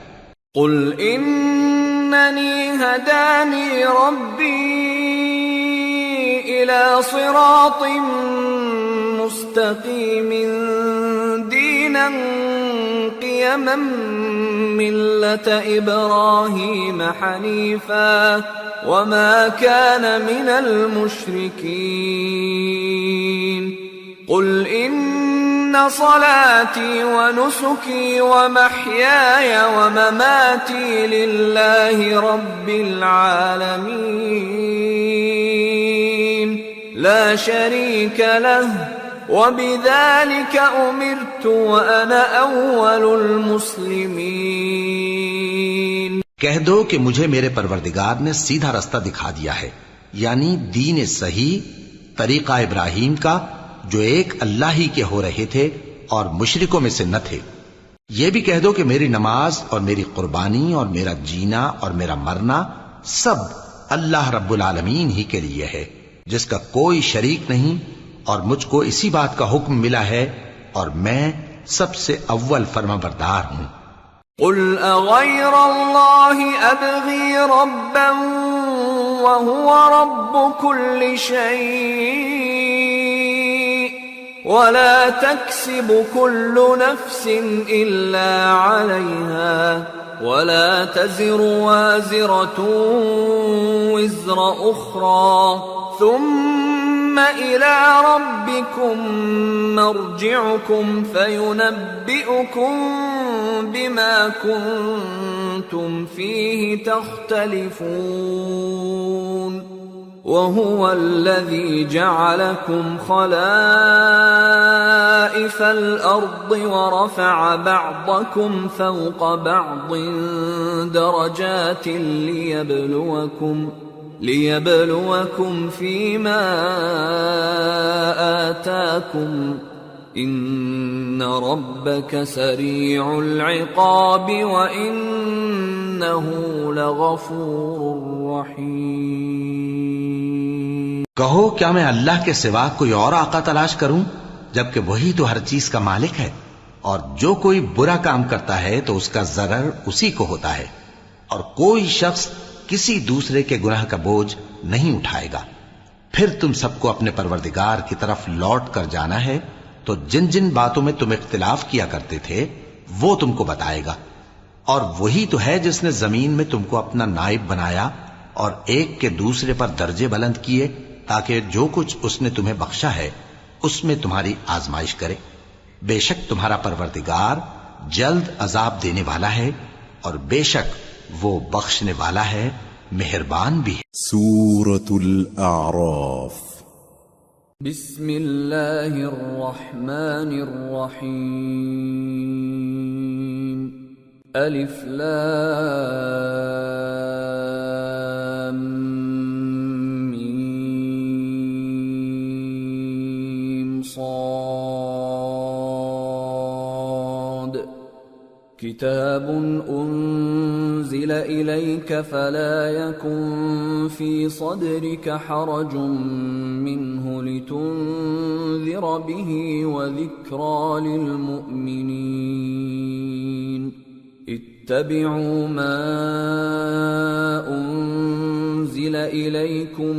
قل اننی ہدانی ربی الى صراط مستقیم دینا قیما ملة ابراہیم حنیفا وما كان من المشركين. قل ان صلاتي ونسكي ومحياي ومماتي لله رب العالمين لا شريك له وبذلك امرت وانا اول المسلمين. کہہ دو کہ مجھے میرے پروردگار نے سیدھا رستہ دکھا دیا ہے، یعنی دین صحیح، طریقہ ابراہیم کا، جو ایک اللہ ہی کے ہو رہے تھے اور مشرکوں میں سے نہ تھے. یہ بھی کہہ دو کہ میری نماز اور میری قربانی اور میرا جینا اور میرا مرنا سب اللہ رب العالمین ہی کے لیے ہے، جس کا کوئی شریک نہیں، اور مجھ کو اسی بات کا حکم ملا ہے اور میں سب سے اول فرما بردار ہوں. قل اغير الله ابغي ربا وهو رب كل شيء ولا تكسب كل نفس الا عليها ولا تزر وازرة وزر اخرى ثم الى ربكم مرجعكم فينبئكم بما كنتم فيه تختلفون. وهو الذي جعلكم خلائف الأرض ورفع بعضكم فوق بعض درجات ليبلوكم فيما آتاكم ان ربك سریع العقاب وانه لغفور رحیم. کہو کیا میں اللہ کے سوا کوئی اور آقا تلاش کروں، جبکہ وہی تو ہر چیز کا مالک ہے، اور جو کوئی برا کام کرتا ہے تو اس کا ضرر اسی کو ہوتا ہے، اور کوئی شخص کسی دوسرے کے گناہ کا بوجھ نہیں اٹھائے گا. پھر تم سب کو اپنے پروردگار کی طرف لوٹ کر جانا ہے، تو جن جن باتوں میں تم اختلاف کیا کرتے تھے وہ تم کو بتائے گا. اور وہی تو ہے جس نے زمین میں تم کو اپنا نائب بنایا اور ایک کے دوسرے پر درجے بلند کیے، تاکہ جو کچھ اس نے تمہیں بخشا ہے اس میں تمہاری آزمائش کرے. بے شک تمہارا پروردگار جلد عذاب دینے والا ہے، اور بے شک وہ بخشنے والا ہے، مہربان بھی ہے. سورة الأعراف. بسم اللہ الرحمن الرحیم. الف لام میم صاد. کتاب انزل الیک فلا یکن فی صدرک حرج منه لتنذر به وذکرى للمؤمنین. اتبعوا ما انزل الیکم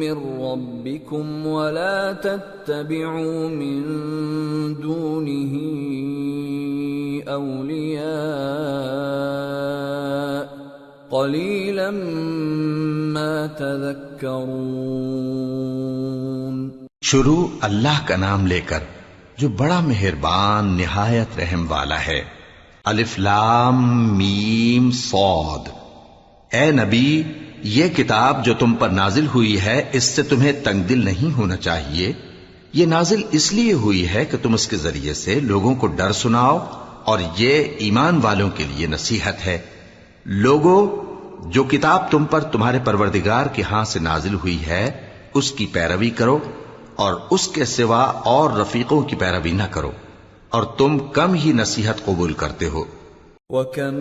من ربکم ولا تتبعوا من دونه اولیاء قلیلا ما تذکرون. شروع اللہ کا نام لے کر جو بڑا مہربان نہایت رحم والا ہے. الف لام میم صاد. اے نبی، یہ کتاب جو تم پر نازل ہوئی ہے اس سے تمہیں تنگ دل نہیں ہونا چاہیے، یہ نازل اس لیے ہوئی ہے کہ تم اس کے ذریعے سے لوگوں کو ڈر سناؤ، اور یہ ایمان والوں کے لیے نصیحت ہے۔ لوگوں، جو کتاب تم پر تمہارے پروردگار کے ہاں سے نازل ہوئی ہے اس کی پیروی کرو، اور اس کے سوا اور رفیقوں کی پیروی نہ کرو، اور تم کم ہی نصیحت قبول کرتے ہو۔ وَكَم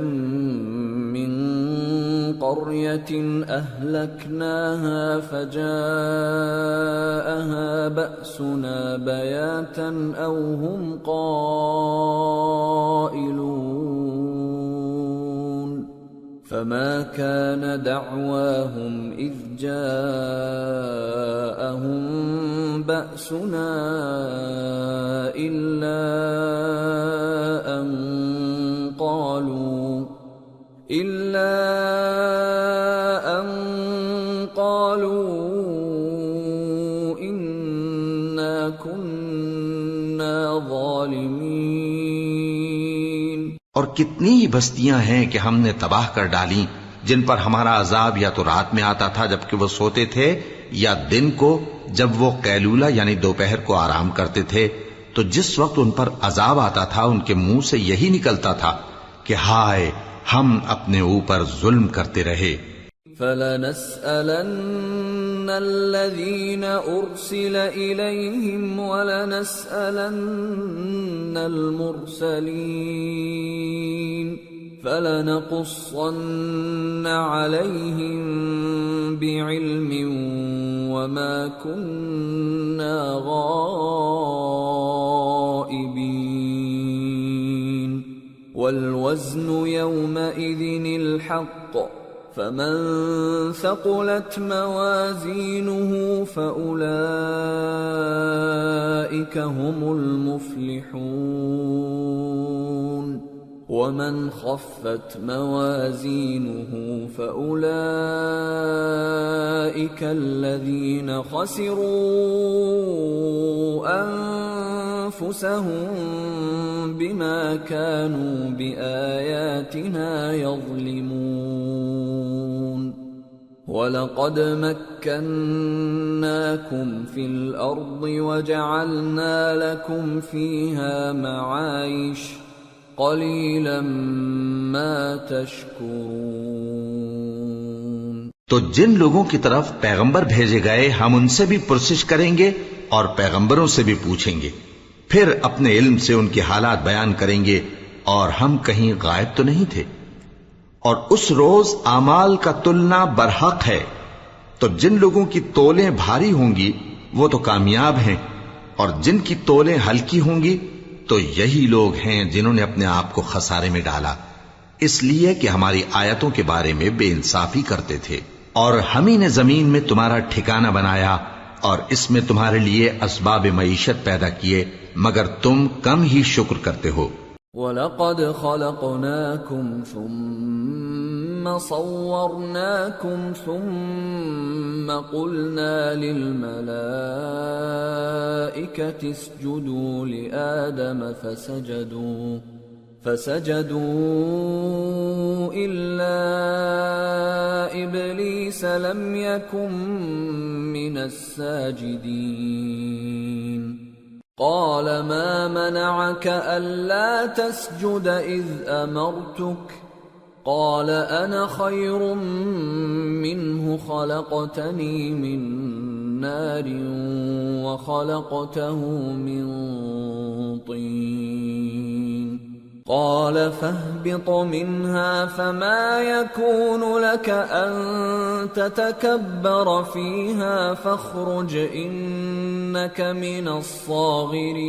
مِّن قَرْيَةٍ أَهْلَكْنَاهَا فَجَاءَهَا بَأْسُنَا بَيَاتًا أَوْ هُمْ قَائِلُونَ فَمَا كَانَ دَعْوَاهُمْ إِذْ جَاءَهُم بَأْسُنَا إِلَّا أَن قالوا إنا كنا ظالمين۔ اور کتنی ہی بستیاں ہیں کہ ہم نے تباہ کر ڈالی جن پر ہمارا عذاب یا تو رات میں آتا تھا جبکہ وہ سوتے تھے، یا دن کو جب وہ قیلولہ یعنی دوپہر کو آرام کرتے تھے، تو جس وقت ان پر عذاب آتا تھا ان کے منہ سے یہی نکلتا تھا کہ ہائے ہم اپنے اوپر ظلم کرتے رہے۔ فَلَنَسْأَلَنَّ الَّذِينَ أُرْسِلَ إِلَيْهِمْ وَلَنَسْأَلَنَّ الْمُرْسَلِينَ فَلَنَقُصَّنَّ عَلَيْهِمْ بِعِلْمٍ وَمَا كُنَّا غَائِبِينَ وَالْوَزْنُ يَوْمَئِذٍ الْحَقُّ فَمَن ثَقُلَتْ مَوَازِينُهُ فَأُولَئِكَ هُمُ الْمُفْلِحُونَ وَمَنْ خَفَّتْ مَوَازِينُهُ فَأُولَئِكَ الَّذِينَ خَسِرُوا أَنفُسَهُم بِمَا كَانُوا بِآيَاتِنَا يَظْلِمُونَ وَلَقَدْ مَكَّنَّاكُمْ فِي الْأَرْضِ وَجَعَلْنَا لَكُمْ فِيهَا مَعَايِشَ قَلِيلًا مَا تَشْكُرُونَ۔ تو جن لوگوں کی طرف پیغمبر بھیجے گئے ہم ان سے بھی پرسش کریں گے اور پیغمبروں سے بھی پوچھیں گے، پھر اپنے علم سے ان کے حالات بیان کریں گے، اور ہم کہیں غائب تو نہیں تھے۔ اور اس روز اعمال کا تلنا برحق ہے، تو جن لوگوں کی تولیں بھاری ہوں گی وہ تو کامیاب ہیں، اور جن کی تولیں ہلکی ہوں گی تو یہی لوگ ہیں جنہوں نے اپنے آپ کو خسارے میں ڈالا، اس لیے کہ ہماری آیتوں کے بارے میں بے انصافی کرتے تھے۔ اور ہم ہی نے زمین میں تمہارا ٹھکانہ بنایا اور اس میں تمہارے لیے اسباب معیشت پیدا کیے، مگر تم کم ہی شکر کرتے ہو۔ وَلَقَدْ خَلَقْنَاكُمْ ثُمَّ صَوَّرْنَاكُمْ ثُمَّ قُلْنَا لِلْمَلَائِكَةِ اسْجُدُوا لِآدَمَ فَسَجَدُوا إِلَّا إِبْلِيسَ لَمْ يَكُنْ مِنَ السَّاجِدِينَ قَالَ مَا مَنَعَكَ أَلَّا تَسْجُدَ إِذْ أَمَرْتُكَ قَالَ أَنَا خَيْرٌ مِّنْهُ خَلَقْتَنِي مِنْ نَارٍ وَخَلَقْتَهُ مِنْ طِينٍ قَالَ فَاهْبِطْ مِنْهَا فَمَا يَكُونُ لَكَ أَن تَتَكَبَّرَ فِيهَا فَاخْرُجْ إِنَّكَ مِنَ الصَّاغِرِينَ۔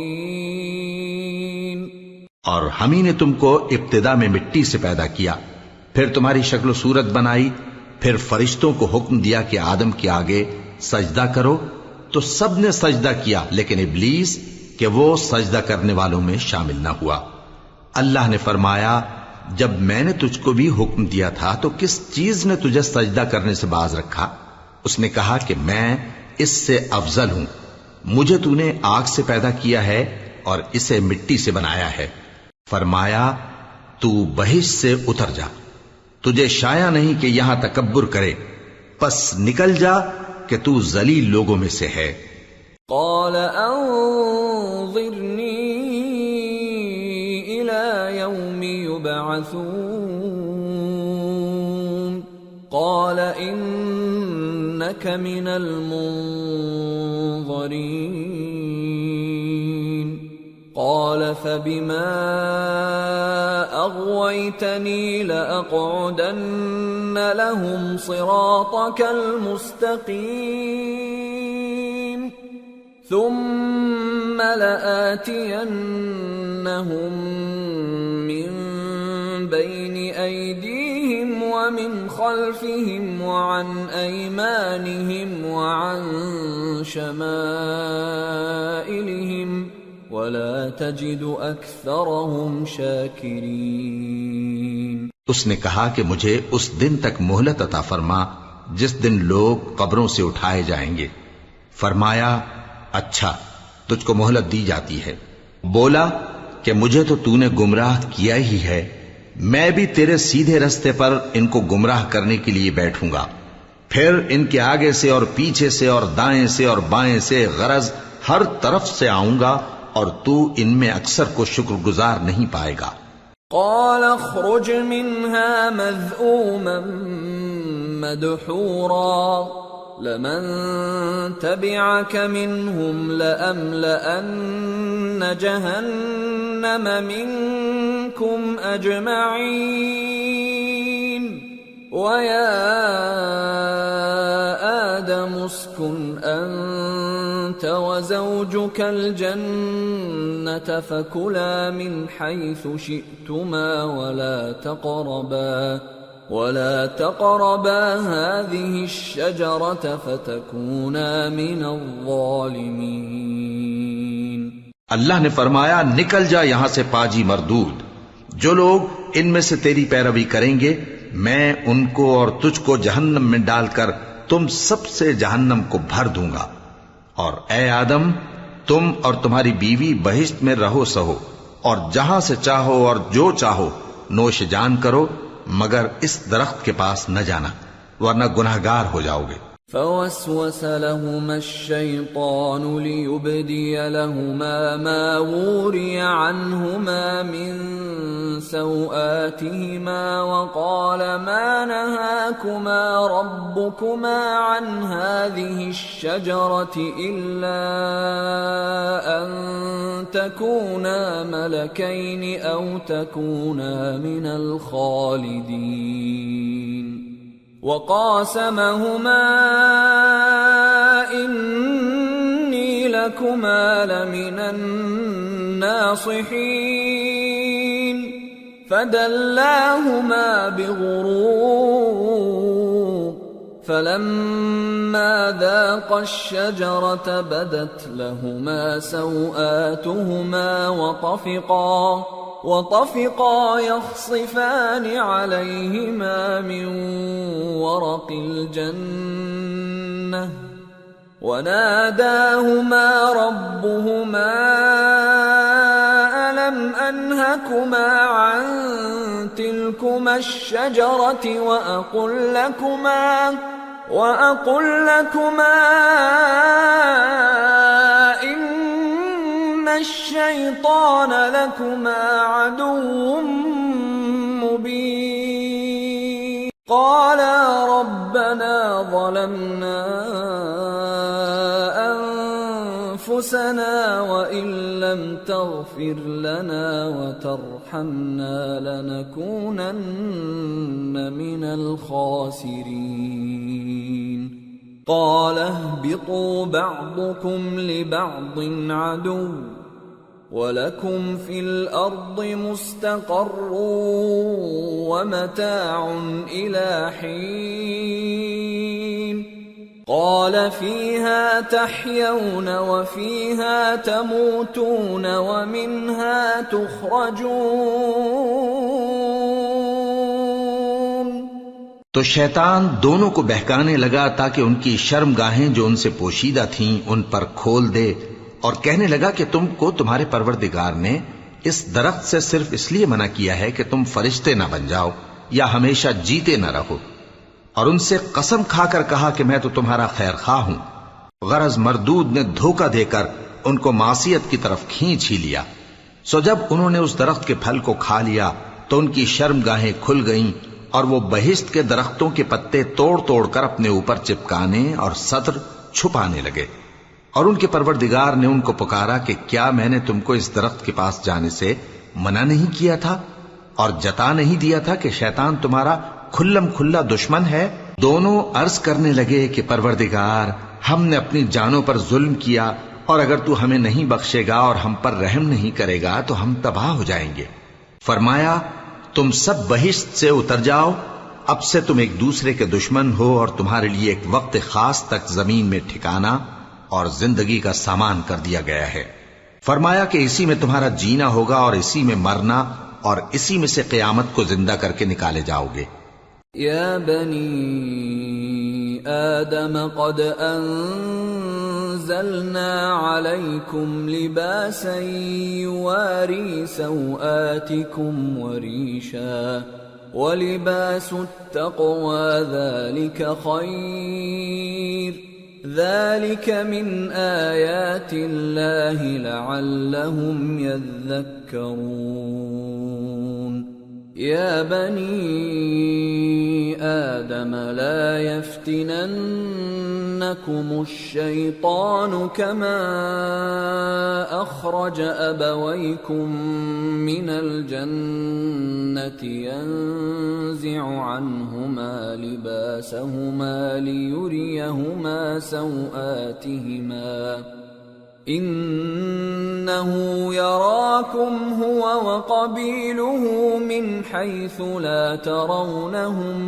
اور ہم ہی نے تم کو ابتدا میں مٹی سے پیدا کیا، پھر تمہاری شکل و صورت بنائی، پھر فرشتوں کو حکم دیا کہ آدم کے آگے سجدہ کرو، تو سب نے سجدہ کیا لیکن ابلیس کہ وہ سجدہ کرنے والوں میں شامل نہ ہوا۔ اللہ نے فرمایا، جب میں نے تجھ کو بھی حکم دیا تھا تو کس چیز نے تجھے سجدہ کرنے سے باز رکھا؟ اس نے کہا کہ میں اس سے افضل ہوں، مجھے تو نے آگ سے پیدا کیا ہے اور اسے مٹی سے بنایا ہے۔ فرمایا، تو بہشت سے اتر جا، تجھے شایع نہیں کہ یہاں تکبر کرے، پس نکل جا کہ تو ذلیل لوگوں میں سے ہے۔ قال أنظرني إلى يوم يبعثون قال إنك من المنظرين قال فبما أغويتني لأقعدن لهم صراطك المستقيم ثم لآتينهم من بين أيديهم ومن خلفهم وعن أيمانهم وعن شمائلهم ولا تجد أكثرهم شاكرين۔ اس نے کہا کہ مجھے اس دن تک مہلت عطا فرما جس دن لوگ قبروں سے اٹھائے جائیں گے۔ فرمایا اچھا، تجھ کو مہلت دی جاتی ہے۔ بولا کہ مجھے تو تو نے گمراہ کیا ہی ہے، میں بھی تیرے سیدھے رستے پر ان کو گمراہ کرنے کے لیے بیٹھوں گا، پھر ان کے آگے سے اور پیچھے سے اور دائیں سے اور بائیں سے، غرض ہر طرف سے آؤں گا، اور تو ان میں اکثر کو شکر گزار نہیں پائے گا۔ قال اخرج منها مذءوما مدحورا لمن تبعك منهم لأملأن جهنم منكم أجمعين ويا آدم اسكن أنت وزوجك الجنة فكلا من حيث شئتما ولا تقربا هذه الشجرة فتكونا من الظالمين۔ اللہ نے فرمایا نکل جا یہاں سے پاجی مردود، جو لوگ ان میں سے تیری پیروی کریں گے میں ان کو اور تجھ کو جہنم میں ڈال کر تم سب سے جہنم کو بھر دوں گا، اور اے آدم تم اور تمہاری بیوی بہشت میں رہو سہو، اور جہاں سے چاہو اور جو چاہو نوش جان کرو، مگر اس درخت کے پاس نہ جانا ورنہ گناہگار ہو جاؤ گے۔ فوسوس لهما الشيطان ليبدي لهما ما وري عنهما من سوآتهما وقال ما نهاكما ربكما عن هذه الشجرة إلا أن تكونا ملكين أو تكونا من الخالدين وقاسمهما إني لكما لمن الناصحين فدلاهما بغرور فلما ذاقا الشجرة بدت لهما سوآتهما وطفقا يخصفان عليهما من ورق الجنة وناداهما ربهما ألم أنهكما عن تلكما الشجرة وأقل لكما إن الشيطان لكما عدو مبين قالا ربنا ظلمنا أنفسنا وإن لم تغفر لنا وترحمنا لنكونن من الخاسرين قال اهبطوا بعضكم لبعض عدو وَلَكُمْ فِي الْأَرْضِ مُسْتَقَرٌّ وَمَتَاعٌ إِلَى حِينٍ قَالَ فِيهَا تَحْيَوْنَ وَفِيهَا تَمُوتُونَ وَمِنْهَا تُخْرَجُونَ۔ تو شیطان دونوں کو بہکانے لگا تاکہ ان کی شرمگاہیں جو ان سے پوشیدہ تھیں ان پر کھول دے، اور کہنے لگا کہ تم کو تمہارے پروردگار نے اس درخت سے صرف اس لیے منع کیا ہے کہ تم فرشتے نہ بن جاؤ یا ہمیشہ جیتے نہ رہو، اور ان سے قسم کھا کر کہا کہ میں تو تمہارا خیر خواہ ہوں۔ غرض مردود نے دھوکہ دے کر ان کو معصیت کی طرف کھینچ ہی لیا۔ سو جب انہوں نے اس درخت کے پھل کو کھا لیا تو ان کی شرمگاہیں کھل گئیں اور وہ بہشت کے درختوں کے پتے توڑ توڑ کر اپنے اوپر چپکانے اور سطر چھپانے لگے۔ اور ان کے پروردگار نے ان کو پکارا کہ کیا میں نے تم کو اس درخت کے پاس جانے سے منع نہیں کیا تھا اور جتا نہیں دیا تھا کہ شیطان تمہارا کھلم کھلا دشمن ہے؟ دونوں عرض کرنے لگے کہ پروردگار، ہم نے اپنی جانوں پر ظلم کیا، اور اگر تو ہمیں نہیں بخشے گا اور ہم پر رحم نہیں کرے گا تو ہم تباہ ہو جائیں گے۔ فرمایا تم سب بہشت سے اتر جاؤ، اب سے تم ایک دوسرے کے دشمن ہو اور تمہارے لیے ایک وقت خاص تک زمین میں ٹھکانا اور زندگی کا سامان کر دیا گیا ہے۔ فرمایا کہ اسی میں تمہارا جینا ہوگا اور اسی میں مرنا اور اسی میں سے قیامت کو زندہ کر کے نکالے جاؤ گے۔ یا بنی آدم قد انزلنا علیکم لباسا یواری سوآتکم وریشا ولباس التقوى ذلك خیر ذلك من آیات اللہ لعلهم یذکرون۔ یا بنی آدم لا يفتننكم الشیطان كما اخرج ابویکم من الجنة ينزع عنهما لباسهما ليريهما سوآتهما إنه يراكم هو وقبيله من حيث لا ترونهم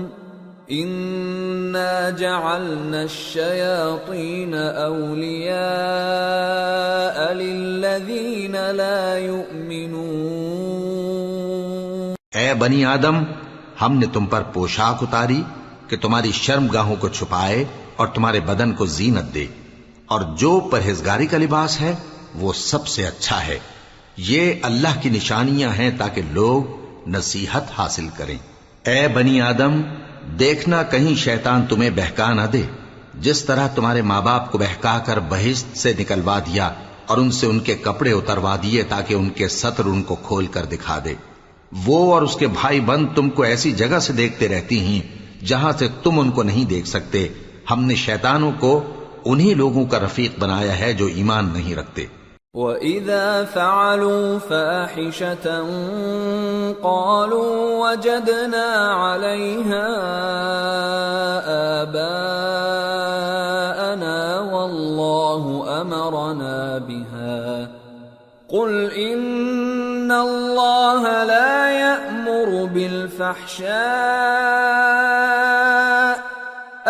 إنا جعلنا الشياطين أولياء للذين لا يؤمنون۔ اے بنی آدم، ہم نے تم پر پوشاک اتاری کہ تمہاری شرمگاہوں کو چھپائے اور تمہارے بدن کو زینت دے، اور جو پرہیزگاری کا لباس ہے وہ سب سے اچھا ہے۔ یہ اللہ کی نشانیاں ہیں تاکہ لوگ نصیحت حاصل کریں۔ اے بنی آدم، دیکھنا کہیں شیطان تمہیں بہکا نہ دے، جس طرح تمہارے ماں باپ کو بہکا کر بہشت سے نکلوا دیا اور ان سے ان کے کپڑے اتروا دیے تاکہ ان کے سطر ان کو کھول کر دکھا دے۔ وہ اور اس کے بھائی بند تم کو ایسی جگہ سے دیکھتے رہتی ہیں جہاں سے تم ان کو نہیں دیکھ سکتے۔ ہم نے شیطانوں کو انہی لوگوں کا رفیق بنایا ہے جو ایمان نہیں رکھتے۔ وَإِذَا فَعَلُوا فَاحِشَةً قَالُوا وَجَدْنَا عَلَيْهَا آبَاءَنَا وَاللَّهُ أَمَرَنَا بِهَا قُلْ إِنَّ اللَّهَ لَا يَأْمُرُ بِالْفَحْشَاءِ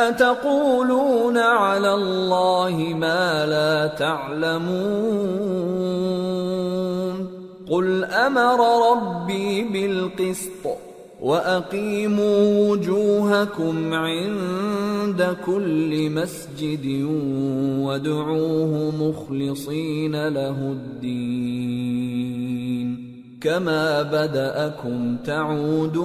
أَتَقُولُونَ عَلَى اللَّهِ مَا لَا تَعْلَمُونَ قُلْ أَمَرَ رَبِّي بِالْقِسْطِ وَأَقِيمُوا وُجُوهَكُمْ عِندَ كُلِّ مَسْجِدٍ وَادْعُوهُ مُخْلِصِينَ لَهُ الدِّينَ كَمَا بَدَأَكُمْ تَعُودُونَ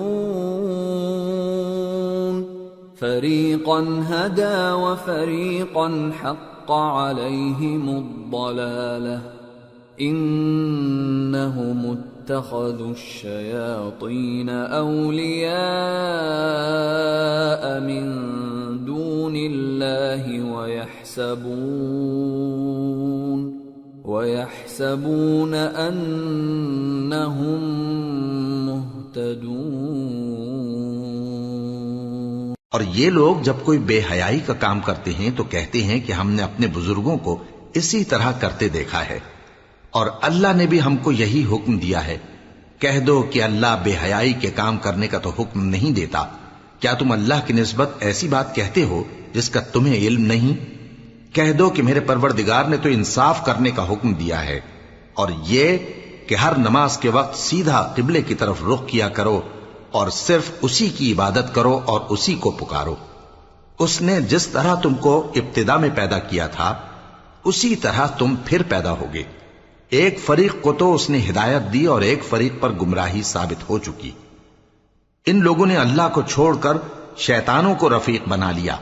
فَرِيقًا هَدَى وَفَرِيقًا حَقَّ عَلَيْهِمُ الضَّلَالَةُ إِنَّهُمُ اتَّخَذُوا الشَّيَاطِينَ أَوْلِيَاءَ مِن دُونِ اللَّهِ وَيَحْسَبُونَ أَنَّهُمْ مُهْتَدُونَ۔ اور یہ لوگ جب کوئی بے حیائی کا کام کرتے ہیں تو کہتے ہیں کہ ہم نے اپنے بزرگوں کو اسی طرح کرتے دیکھا ہے، اور اللہ نے بھی ہم کو یہی حکم دیا ہے۔ کہہ دو کہ اللہ بے حیائی کے کام کرنے کا تو حکم نہیں دیتا، کیا تم اللہ کی نسبت ایسی بات کہتے ہو جس کا تمہیں علم نہیں؟ کہہ دو کہ میرے پروردگار نے تو انصاف کرنے کا حکم دیا ہے، اور یہ کہ ہر نماز کے وقت سیدھا قبلے کی طرف رخ کیا کرو اور صرف اسی کی عبادت کرو اور اسی کو پکارو۔ اس نے جس طرح تم کو ابتدا میں پیدا کیا تھا اسی طرح تم پھر پیدا ہوگے۔ ایک فریق کو تو اس نے ہدایت دی اور ایک فریق پر گمراہی ثابت ہو چکی۔ ان لوگوں نے اللہ کو چھوڑ کر شیطانوں کو رفیق بنا لیا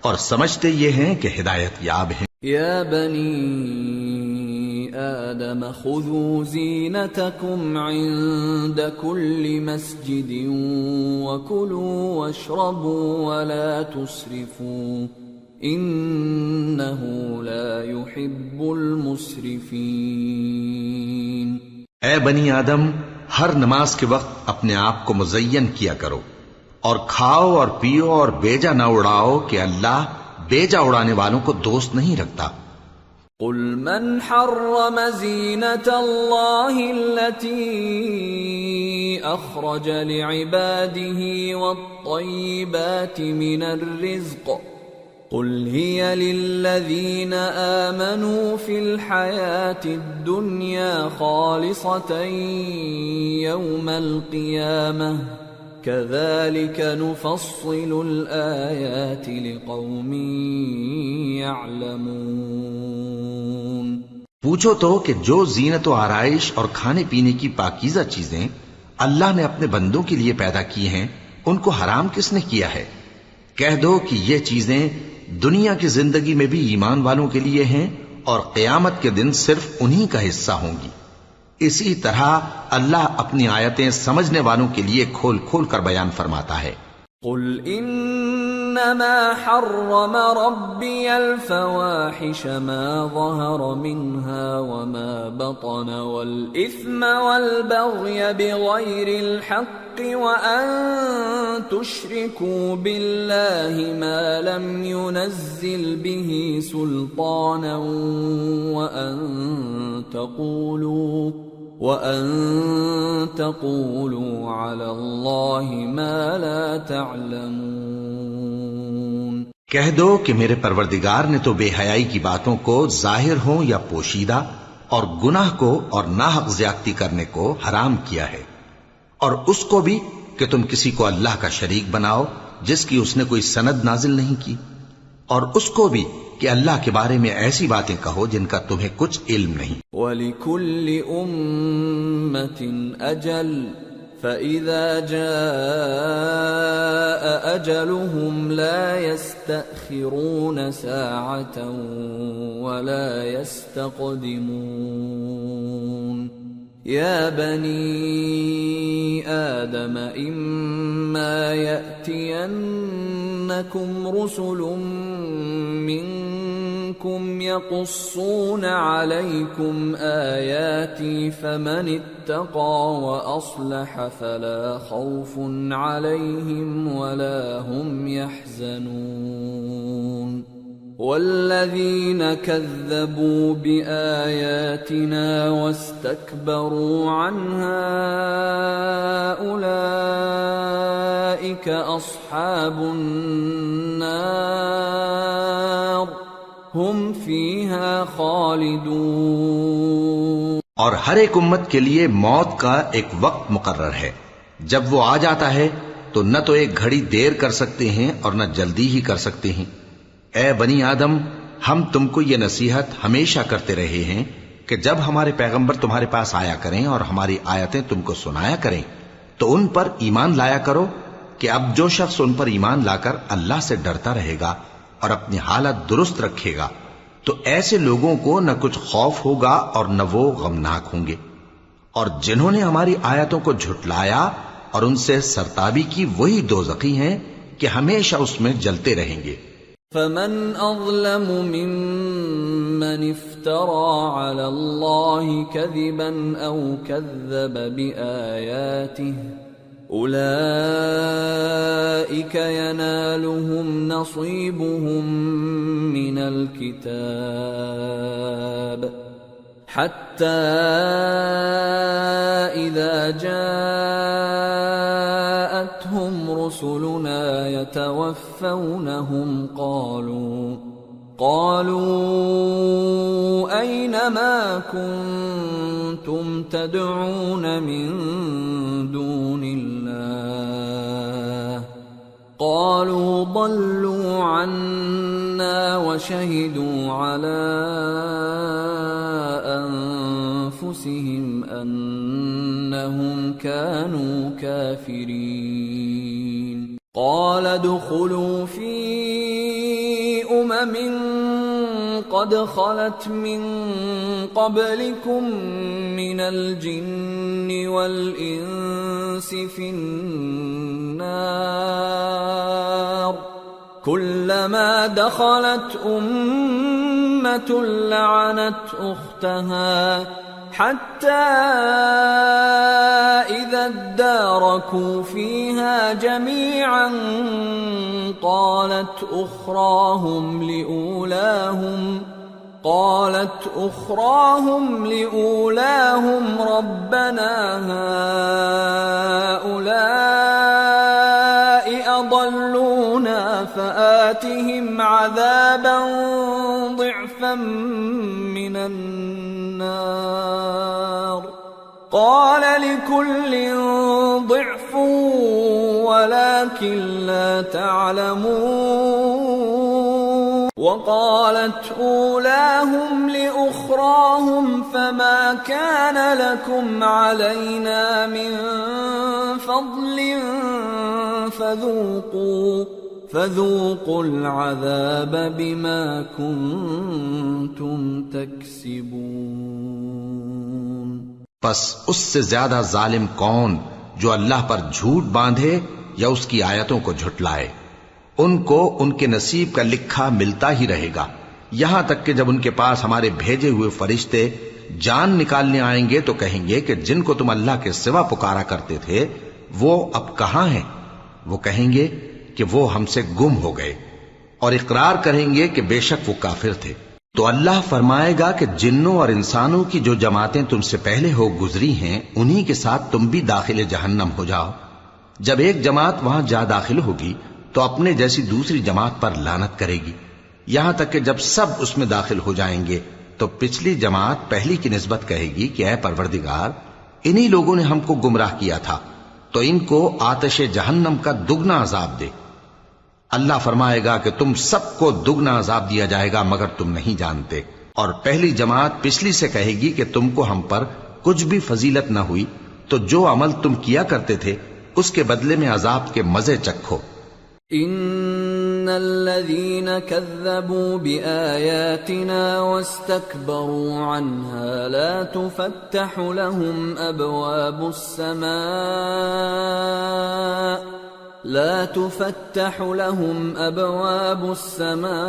اور سمجھتے یہ ہیں کہ ہدایت یاب ہیں۔ يا بني آدم خذوا زينتكم عند كل مسجد وكلوا واشربوا ولا تسرفوا إنه لا يحب المسرفين۔ اے بنی آدم، ہر نماز کے وقت اپنے آپ کو مزین کیا کرو، اور کھاؤ اور پیو اور بیجا نہ اڑاؤ کہ اللہ بیجا اڑانے والوں کو دوست نہیں رکھتا۔ قل من حرم زینة اللہ التي اخرج لعباده والطیبات من الرزق قل هي للذین آمنوا في الحیاة الدنیا خالصة یوم القیامة كذلك نفصل الآيات لقوم يعلمون۔ پوچھو تو کہ جو زینت و آرائش اور کھانے پینے کی پاکیزہ چیزیں اللہ نے اپنے بندوں کے لیے پیدا کی ہیں، ان کو حرام کس نے کیا ہے؟ کہہ دو کہ یہ چیزیں دنیا کی زندگی میں بھی ایمان والوں کے لیے ہیں اور قیامت کے دن صرف انہی کا حصہ ہوں گی۔ اسی طرح اللہ اپنی آیتیں سمجھنے والوں کے لیے کھول کھول کر بیان فرماتا ہے۔ قل انما حرم ربی الفواحش ما ظهر منها وما بطن والاثم والبغي بغير الحق وان تشركوا بالله ما لم ينزل به سلطانا وَأَن تَقُولُوا عَلَى اللَّهِ مَا لَا تَعْلَمُونَ۔ کہہ دو کہ میرے پروردگار نے تو بے حیائی کی باتوں کو ظاہر ہوں یا پوشیدہ اور گناہ کو اور ناحق زیادتی کرنے کو حرام کیا ہے، اور اس کو بھی کہ تم کسی کو اللہ کا شریک بناؤ جس کی اس نے کوئی سند نازل نہیں کی، اور اس کو بھی کہ اللہ کے بارے میں ایسی باتیں کہو جن کا تمہیں کچھ علم نہیں۔ وَلِكُلِّ أُمَّةٍ أَجَلٌ فَإِذَا جَاءَ أَجَلُهُمْ لَا يَسْتَأْخِرُونَ سَاعَةً وَلَا يَسْتَقْدِمُونَ۔ يَا بَنِي آدَمَ إِمَّا يَأْتِيَنَّكُمْ رُسُلٌ مِّنكُمْ يَقُصُّونَ عَلَيْكُمْ آيَاتِي فَمَنِ اتَّقَىٰ وَأَصْلَحَ فَلَا خَوْفٌ عَلَيْهِمْ وَلَا هُمْ يَحْزَنُونَ۔ والذين كذبوا بآياتنا واستكبروا عنها أولئك أصحاب النار هم فيها خالدون۔ اور ہر ایک امت کے لیے موت کا ایک وقت مقرر ہے، جب وہ آ جاتا ہے تو نہ تو ایک گھڑی دیر کر سکتے ہیں اور نہ جلدی ہی کر سکتے ہیں۔ اے بنی آدم، ہم تم کو یہ نصیحت ہمیشہ کرتے رہے ہیں کہ جب ہمارے پیغمبر تمہارے پاس آیا کریں اور ہماری آیتیں تم کو سنایا کریں تو ان پر ایمان لایا کرو کہ اب جو شخص ان پر ایمان لا کر اللہ سے ڈرتا رہے گا اور اپنی حالت درست رکھے گا تو ایسے لوگوں کو نہ کچھ خوف ہوگا اور نہ وہ غمناک ہوں گے، اور جنہوں نے ہماری آیتوں کو جھٹلایا اور ان سے سرتابی کی وہی دوزخی ہیں کہ ہمیشہ اس میں جلتے رہیں گے۔ فمن اظلم ممن افترى على الله كذبا او كذب بآياته اولئك ينالهم نصيبهم من الكتاب حتى إذا جاءتهم رسلنا يتوفونهم قالوا أين ما كنتم تدعون من دون الله قالوا ضلوا عنا وشهدوا على أنفسهم أنهم كانوا كافرين قال ادخلوا في قد خلت من قبلكم من الجن والإنس في النار كلما دخلت أمة لعنت أختها حتى إذا اداركوا فيها جميعا قالت أخراهم لأولاهم ربنا هؤلاء أضلونا فآتهم عذابا ضعفا من النار قال لكل ضعف ولكن لا تعلمون وقالت أولاهم لأخراهم فما كان لكم علينا من فضل فذوقوا العذاب بما كنتم تكسبون پس اس سے زیادہ ظالم کون جو اللہ پر جھوٹ باندھے یا اس کی آیتوں کو جھٹلائے؟ ان کو ان کے نصیب کا لکھا ملتا ہی رہے گا، یہاں تک کہ جب ان کے پاس ہمارے بھیجے ہوئے فرشتے جان نکالنے آئیں گے تو کہیں گے کہ جن کو تم اللہ کے سوا پکارا کرتے تھے وہ اب کہاں ہیں؟ وہ کہیں گے کہ وہ ہم سے گم ہو گئے، اور اقرار کریں گے کہ بے شک وہ کافر تھے۔ تو اللہ فرمائے گا کہ جنوں اور انسانوں کی جو جماعتیں تم سے پہلے ہو گزری ہیں انہی کے ساتھ تم بھی داخل جہنم ہو جاؤ۔ جب ایک جماعت وہاں جا داخل ہوگی تو اپنے جیسی دوسری جماعت پر لعنت کرے گی، یہاں تک کہ جب سب اس میں داخل ہو جائیں گے تو پچھلی جماعت پہلی کی نسبت کہے گی کہ اے پروردگار، انہی لوگوں نے ہم کو گمراہ کیا تھا، تو ان کو آتش جہنم کا دگنا عذاب دے۔ اللہ فرمائے گا کہ تم سب کو دگنا عذاب دیا جائے گا مگر تم نہیں جانتے۔ اور پہلی جماعت پچھلی سے کہے گی کہ تم کو ہم پر کچھ بھی فضیلت نہ ہوئی، تو جو عمل تم کیا کرتے تھے اس کے بدلے میں عذاب کے مزے چکھو۔ ان الذين كذبوا بآياتنا واستكبروا عنها لا تفتح لهم أبواب السماء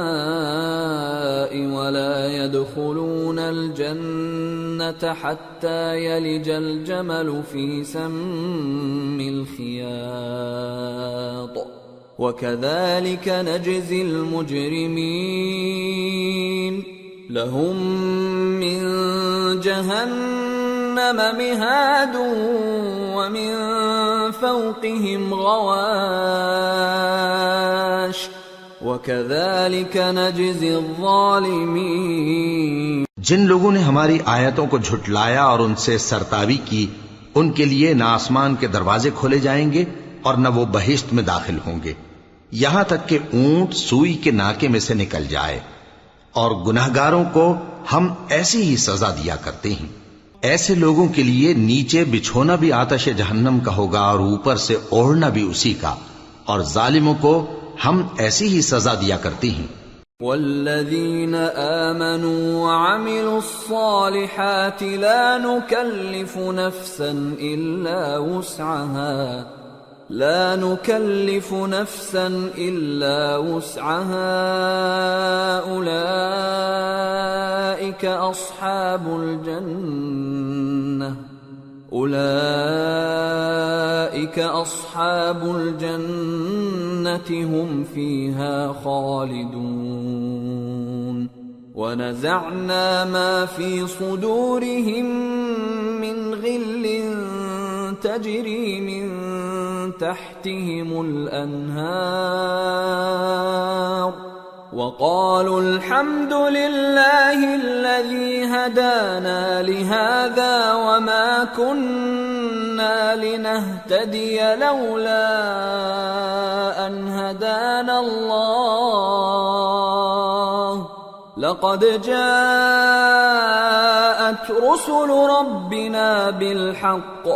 ولا يدخلون الجنة حتى يلج الجمل في سم الخياط وكذلك نجزي المجرمين لهم من جهنم مهاد ومن فوقهم غواش وكذلك نجزي الظالمين۔ جن لوگوں نے ہماری آیتوں کو جھٹلایا اور ان سے سرتاوی کی، ان کے لیے نہ آسمان کے دروازے کھولے جائیں گے اور نہ وہ بہشت میں داخل ہوں گے، یہاں تک کہ اونٹ سوئی کے ناکے میں سے نکل جائے۔ اور گناہگاروں کو ہم ایسی ہی سزا دیا کرتے ہیں۔ ایسے لوگوں کے لیے نیچے بچھونا بھی آتش جہنم کا ہوگا اور اوپر سے اوڑھنا بھی اسی کا، اور ظالموں کو ہم ایسی ہی سزا دیا کرتے ہیں۔ والذین آمنوا وعملوا الصالحات لا نکلف نفسا إلا وسعها أولئك أصحاب الجنة هم فيها خالدون ونزعنا ما في صدورهم من غل تجري من تحتهم الأنهار وقالوا الحمد لله الذي هدانا لهذا وما كنا لنهتدي لولا أن هدانا الله لقد جاءت رسل ربنا بالحق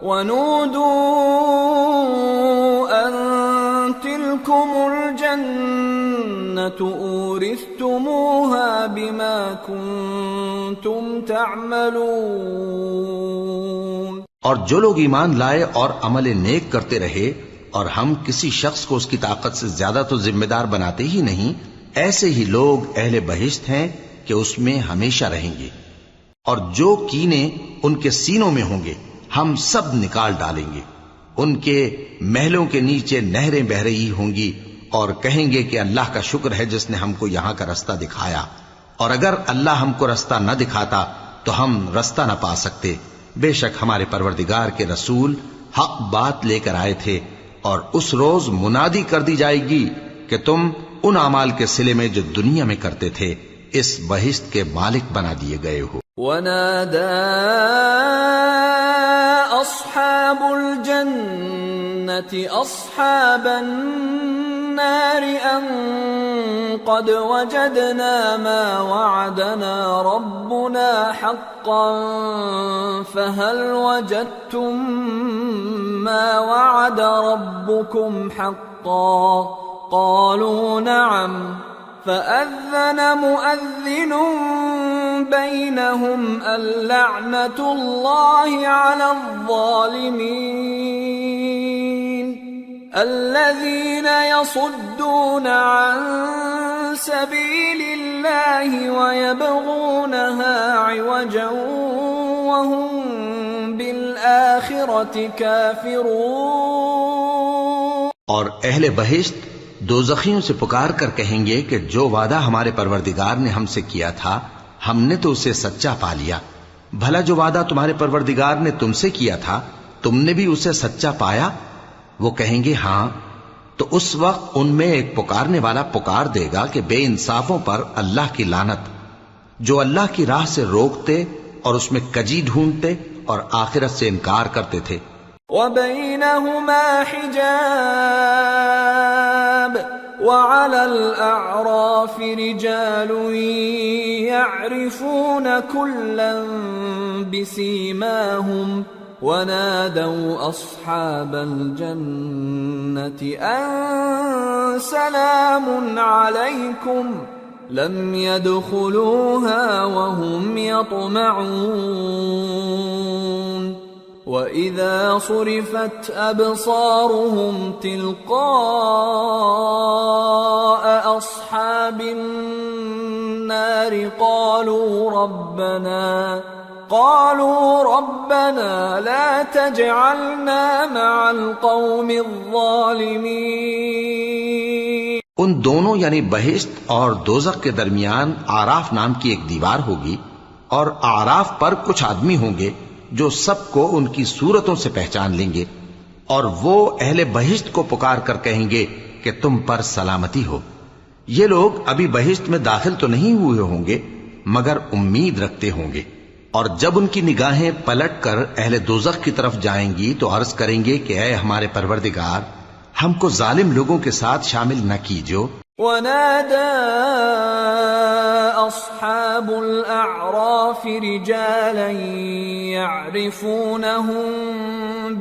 ونودوا أن تلكم الجنة أورثتموها بما كنتم تعملون. اور جو لوگ ایمان لائے اور عمل نیک کرتے رہے اور ہم کسی شخص کو اس کی طاقت سے زیادہ تو ذمہ دار بناتے ہی نہیں، ایسے ہی لوگ اہل بہشت ہیں کہ اس میں ہمیشہ رہیں گے. اور جو کینے ان کے سینوں میں ہوں گے ہم سب نکال ڈالیں گے. ان کے محلوں کے نیچے نہریں بہ رہی ہوں گی اور کہیں گے کہ اللہ کا شکر ہے جس نے ہم کو یہاں کا رستہ دکھایا، اور اگر اللہ ہم کو رستہ نہ دکھاتا تو ہم رستہ نہ پا سکتے. بے شک ہمارے پروردگار کے رسول حق بات لے کر آئے تھے، اور اس روز منادی کر دی جائے گی کہ تم ان اعمال کے صلے میں جو دنیا میں کرتے تھے اس بہشت کے مالک بنا دیے گئے ہو. وَنَادَى أَصْحَابُ الْجَنَّةِ أَصْحَابَ النَّارِ أَن قَدْ وَجَدْنَا مَا وَعَدَنَا رَبُّنَا حَقًّا فَهَلْ وَجَدتُّم مَّا وَعَدَ رَبُّكُمْ حَقًّا قَالُوا نَعَمْ فَأَذَّنَ مُؤَذِّنٌ بَيْنَهُمْ اللَّعْنَةُ اللَّهِ عَلَى الظَّالِمِينَ الَّذِينَ يَصُدُّونَ عَن سَبِيلِ اللَّهِ وَيَبْغُونَهَا عِوَجًا وَهُمْ بِالْآخِرَةِ كَافِرُونَ. اور اہل بہشت دوزخیوں سے پکار کر کہیں گے کہ جو وعدہ ہمارے پروردگار نے ہم سے کیا تھا ہم نے تو اسے سچا پا لیا. بھلا جو وعدہ تمہارے پروردگار نے تم سے کیا تھا تم نے بھی اسے سچا پایا؟ وہ کہیں گے ہاں. تو اس وقت ان میں ایک پکارنے والا پکار دے گا کہ بے انصافوں پر اللہ کی لعنت، جو اللہ کی راہ سے روکتے اور اس میں کجی ڈھونڈتے اور آخرت سے انکار کرتے تھے. وَبَيْنَهُمَا حِجَابٌ وَعَلَى الْأَعْرَافِ رِجَالٌ يَعْرِفُونَ كُلًّا بِسِيمَاهُمْ وَنَادَوْا أَصْحَابَ الْجَنَّةِ أَن سَلَامٌ عَلَيْكُمْ لَمْ يَدْخُلُوهَا وَهُمْ يَطْمَعُونَ. وَإِذَا صُرِفَتْ أَبْصَارُهُمْ تِلْقَاءَ أَصْحَابِ النَّارِ قَالُوا رَبَّنَا لَا تَجْعَلْنَا مَعَ الْقَوْمِ الظَّالِمِينَ. ان دونوں یعنی بہشت اور دوزخ کے درمیان آراف نام کی ایک دیوار ہوگی، اور آراف پر کچھ آدمی ہوں گے جو سب کو ان کی صورتوں سے پہچان لیں گے، اور وہ اہل بہشت کو پکار کر کہیں گے کہ تم پر سلامتی ہو. یہ لوگ ابھی بہشت میں داخل تو نہیں ہوئے ہوں گے مگر امید رکھتے ہوں گے. اور جب ان کی نگاہیں پلٹ کر اہل دوزخ کی طرف جائیں گی تو عرض کریں گے کہ اے ہمارے پروردگار، ہم کو ظالم لوگوں کے ساتھ شامل نہ کیجو. وَنَادَى أَصْحَابُ الْأَعْرَافِ رِجَالًا يَعْرِفُونَهُم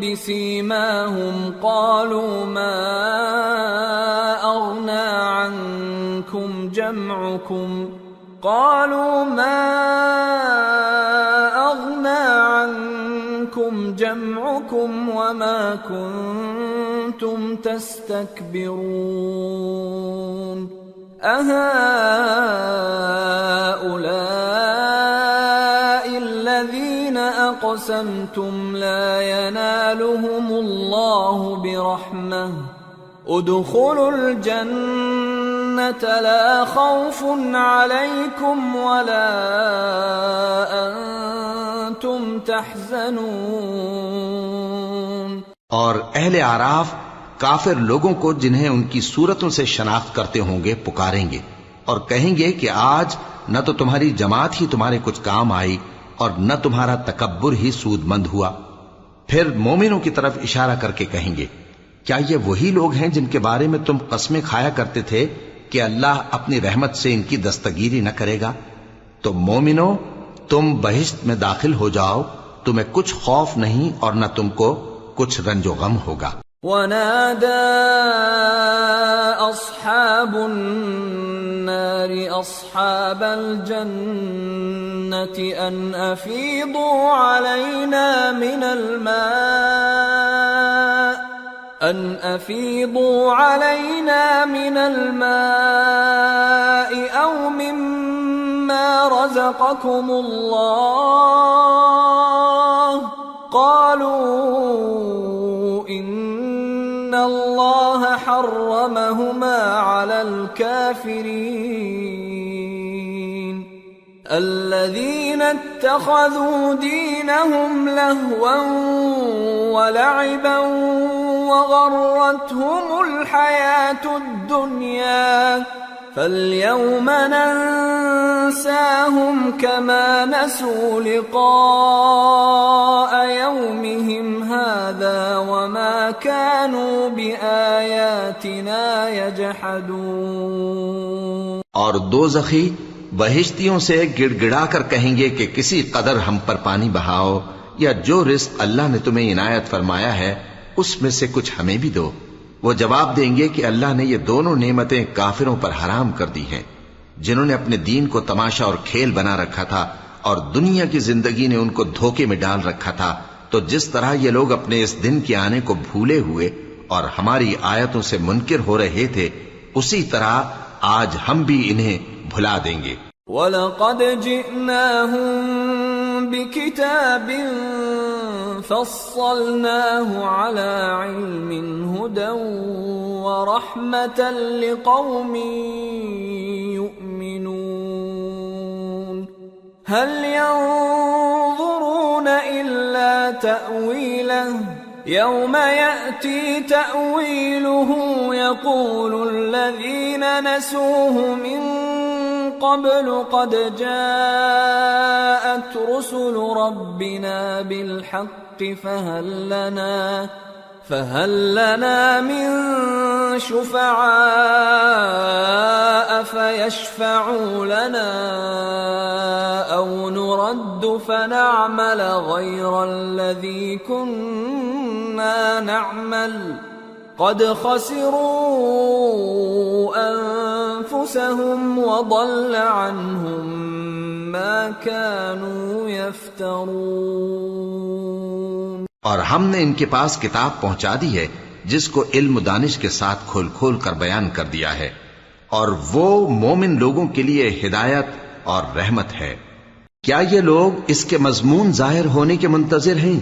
بِسِيمَاهُمْ قَالُوا مَا أَغْنَى عَنكُمْ جَمْعُكُمْ وَمَا كُنتُمْ تَسْتَكْبِرُونَ أَهَؤُلَاءِ الَّذِينَ أَقْسَمْتُمْ لَا يَنَالُهُمُ اللَّهُ بِرَحْمَةٍ ادخلوا الجنة لا خوف عليكم ولا أنتم تحزنون. اور اہل اعراف کافر لوگوں کو جنہیں ان کی صورتوں سے شناخت کرتے ہوں گے پکاریں گے اور کہیں گے کہ آج نہ تو تمہاری جماعت ہی تمہارے کچھ کام آئی اور نہ تمہارا تکبر ہی سود مند ہوا. پھر مومنوں کی طرف اشارہ کر کے کہیں گے کیا یہ وہی لوگ ہیں جن کے بارے میں تم قسمیں کھایا کرتے تھے کہ اللہ اپنی رحمت سے ان کی دستگیری نہ کرے گا؟ تو مومنو، تم بہشت میں داخل ہو جاؤ، تمہیں کچھ خوف نہیں اور نہ تم کو کچھ رنج و غم ہوگا. ونادى أصحاب النار أصحاب الجنة أن أفيضوا علينا من الماء أو مما رزقكم الله قالوا إن الله حرمهما على الكافرين الذين اتخذوا دينهم لهوا ولعبا وغرتهم الحياة الدنيا فاليوم ننساهم كما نسوا لقاء يومهم هذا وما كانوا بآياتنا يجحدون. اور دوزخی بہشتیوں سے گڑ گڑا کر کہیں گے کہ کسی قدر ہم پر پانی بہاؤ یا جو رزق اللہ نے تمہیں عنایت فرمایا ہے اس میں سے کچھ ہمیں بھی دو. وہ جواب دیں گے کہ اللہ نے یہ دونوں نعمتیں کافروں پر حرام کر دی ہیں جنہوں نے اپنے دین کو تماشا اور کھیل بنا رکھا تھا اور دنیا کی زندگی نے ان کو دھوکے میں ڈال رکھا تھا. تو جس طرح یہ لوگ اپنے اس دن کے آنے کو بھولے ہوئے اور ہماری آیتوں سے منکر ہو رہے تھے اسی طرح آج ہم بھی انہیں بھلا دیں گے. وَلَقَدْ جِئْنَاهُمْ بِكِتَابٍ فَصَّلْنَاهُ عَلَى عِلْمٍ هُدًى وَرَحْمَةً لِقَوْمٍ يُؤْمِنُونَ هَلْ يَنظُرُونَ إِلَّا تَأْوِيلَهُ يَوْمَ يَأْتِي تَأْوِيلُهُ يَقُولُ الَّذِينَ نَسُوهُ مِن قبل قد جاءت رسل ربنا بالحق فهل لنا من شفعاء فيشفعوا لنا أو نرد فنعمل غير الذي كنا نعمل قد خسروا أنفسهم وضل عنهم ما كانوا يفترون. اور ہم نے ان کے پاس کتاب پہنچا دی ہے جس کو علم و دانش کے ساتھ کھول کھول کر بیان کر دیا ہے اور وہ مومن لوگوں کے لیے ہدایت اور رحمت ہے. کیا یہ لوگ اس کے مضمون ظاہر ہونے کے منتظر ہیں؟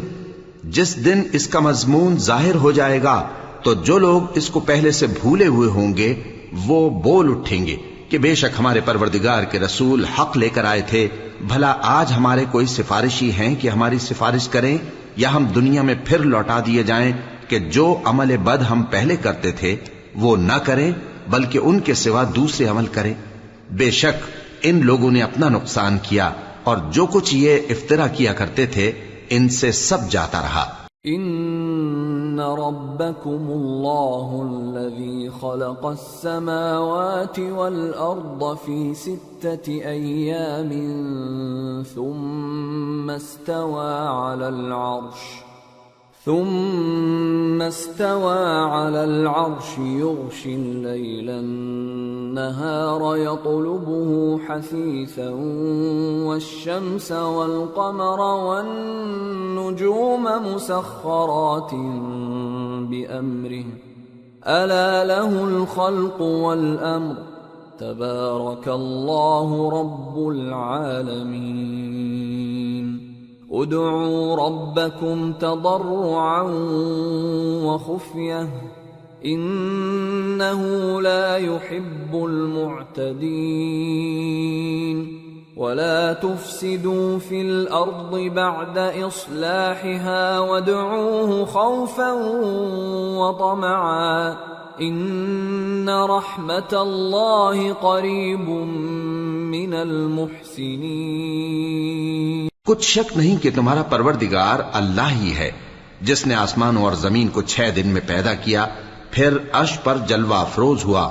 جس دن اس کا مضمون ظاہر ہو جائے گا تو جو لوگ اس کو پہلے سے بھولے ہوئے ہوں گے وہ بول اٹھیں گے کہ بے شک ہمارے پروردگار کے رسول حق لے کر آئے تھے. بھلا آج ہمارے کوئی سفارشی ہیں کہ ہماری سفارش کریں یا ہم دنیا میں پھر لوٹا دیے جائیں کہ جو عمل بد ہم پہلے کرتے تھے وہ نہ کریں بلکہ ان کے سوا دوسرے عمل کریں. بے شک ان لوگوں نے اپنا نقصان کیا اور جو کچھ یہ افترا کیا کرتے تھے ان سے سب جاتا رہا. ان ربکم اللہ الذی خلق السماوات والارض فی 6 ایام ثم استوى على العرش يغشي الليل النهار يطلبه حثيثا والشمس والقمر والنجوم مسخرات بأمره ألا له الخلق والأمر تبارك الله رب العالمين. ادعوا ربكم تضرعا وخفية إنه لا يحب المعتدين. ولا تفسدوا في الأرض بعد إصلاحها وادعوه خوفا وطمعا إن رحمة الله قريب من المحسنين. کچھ شک نہیں کہ تمہارا پروردگار اللہ ہی ہے جس نے آسمانوں اور زمین کو 6 دن میں پیدا کیا پھر عرش پر جلوہ افروز ہوا.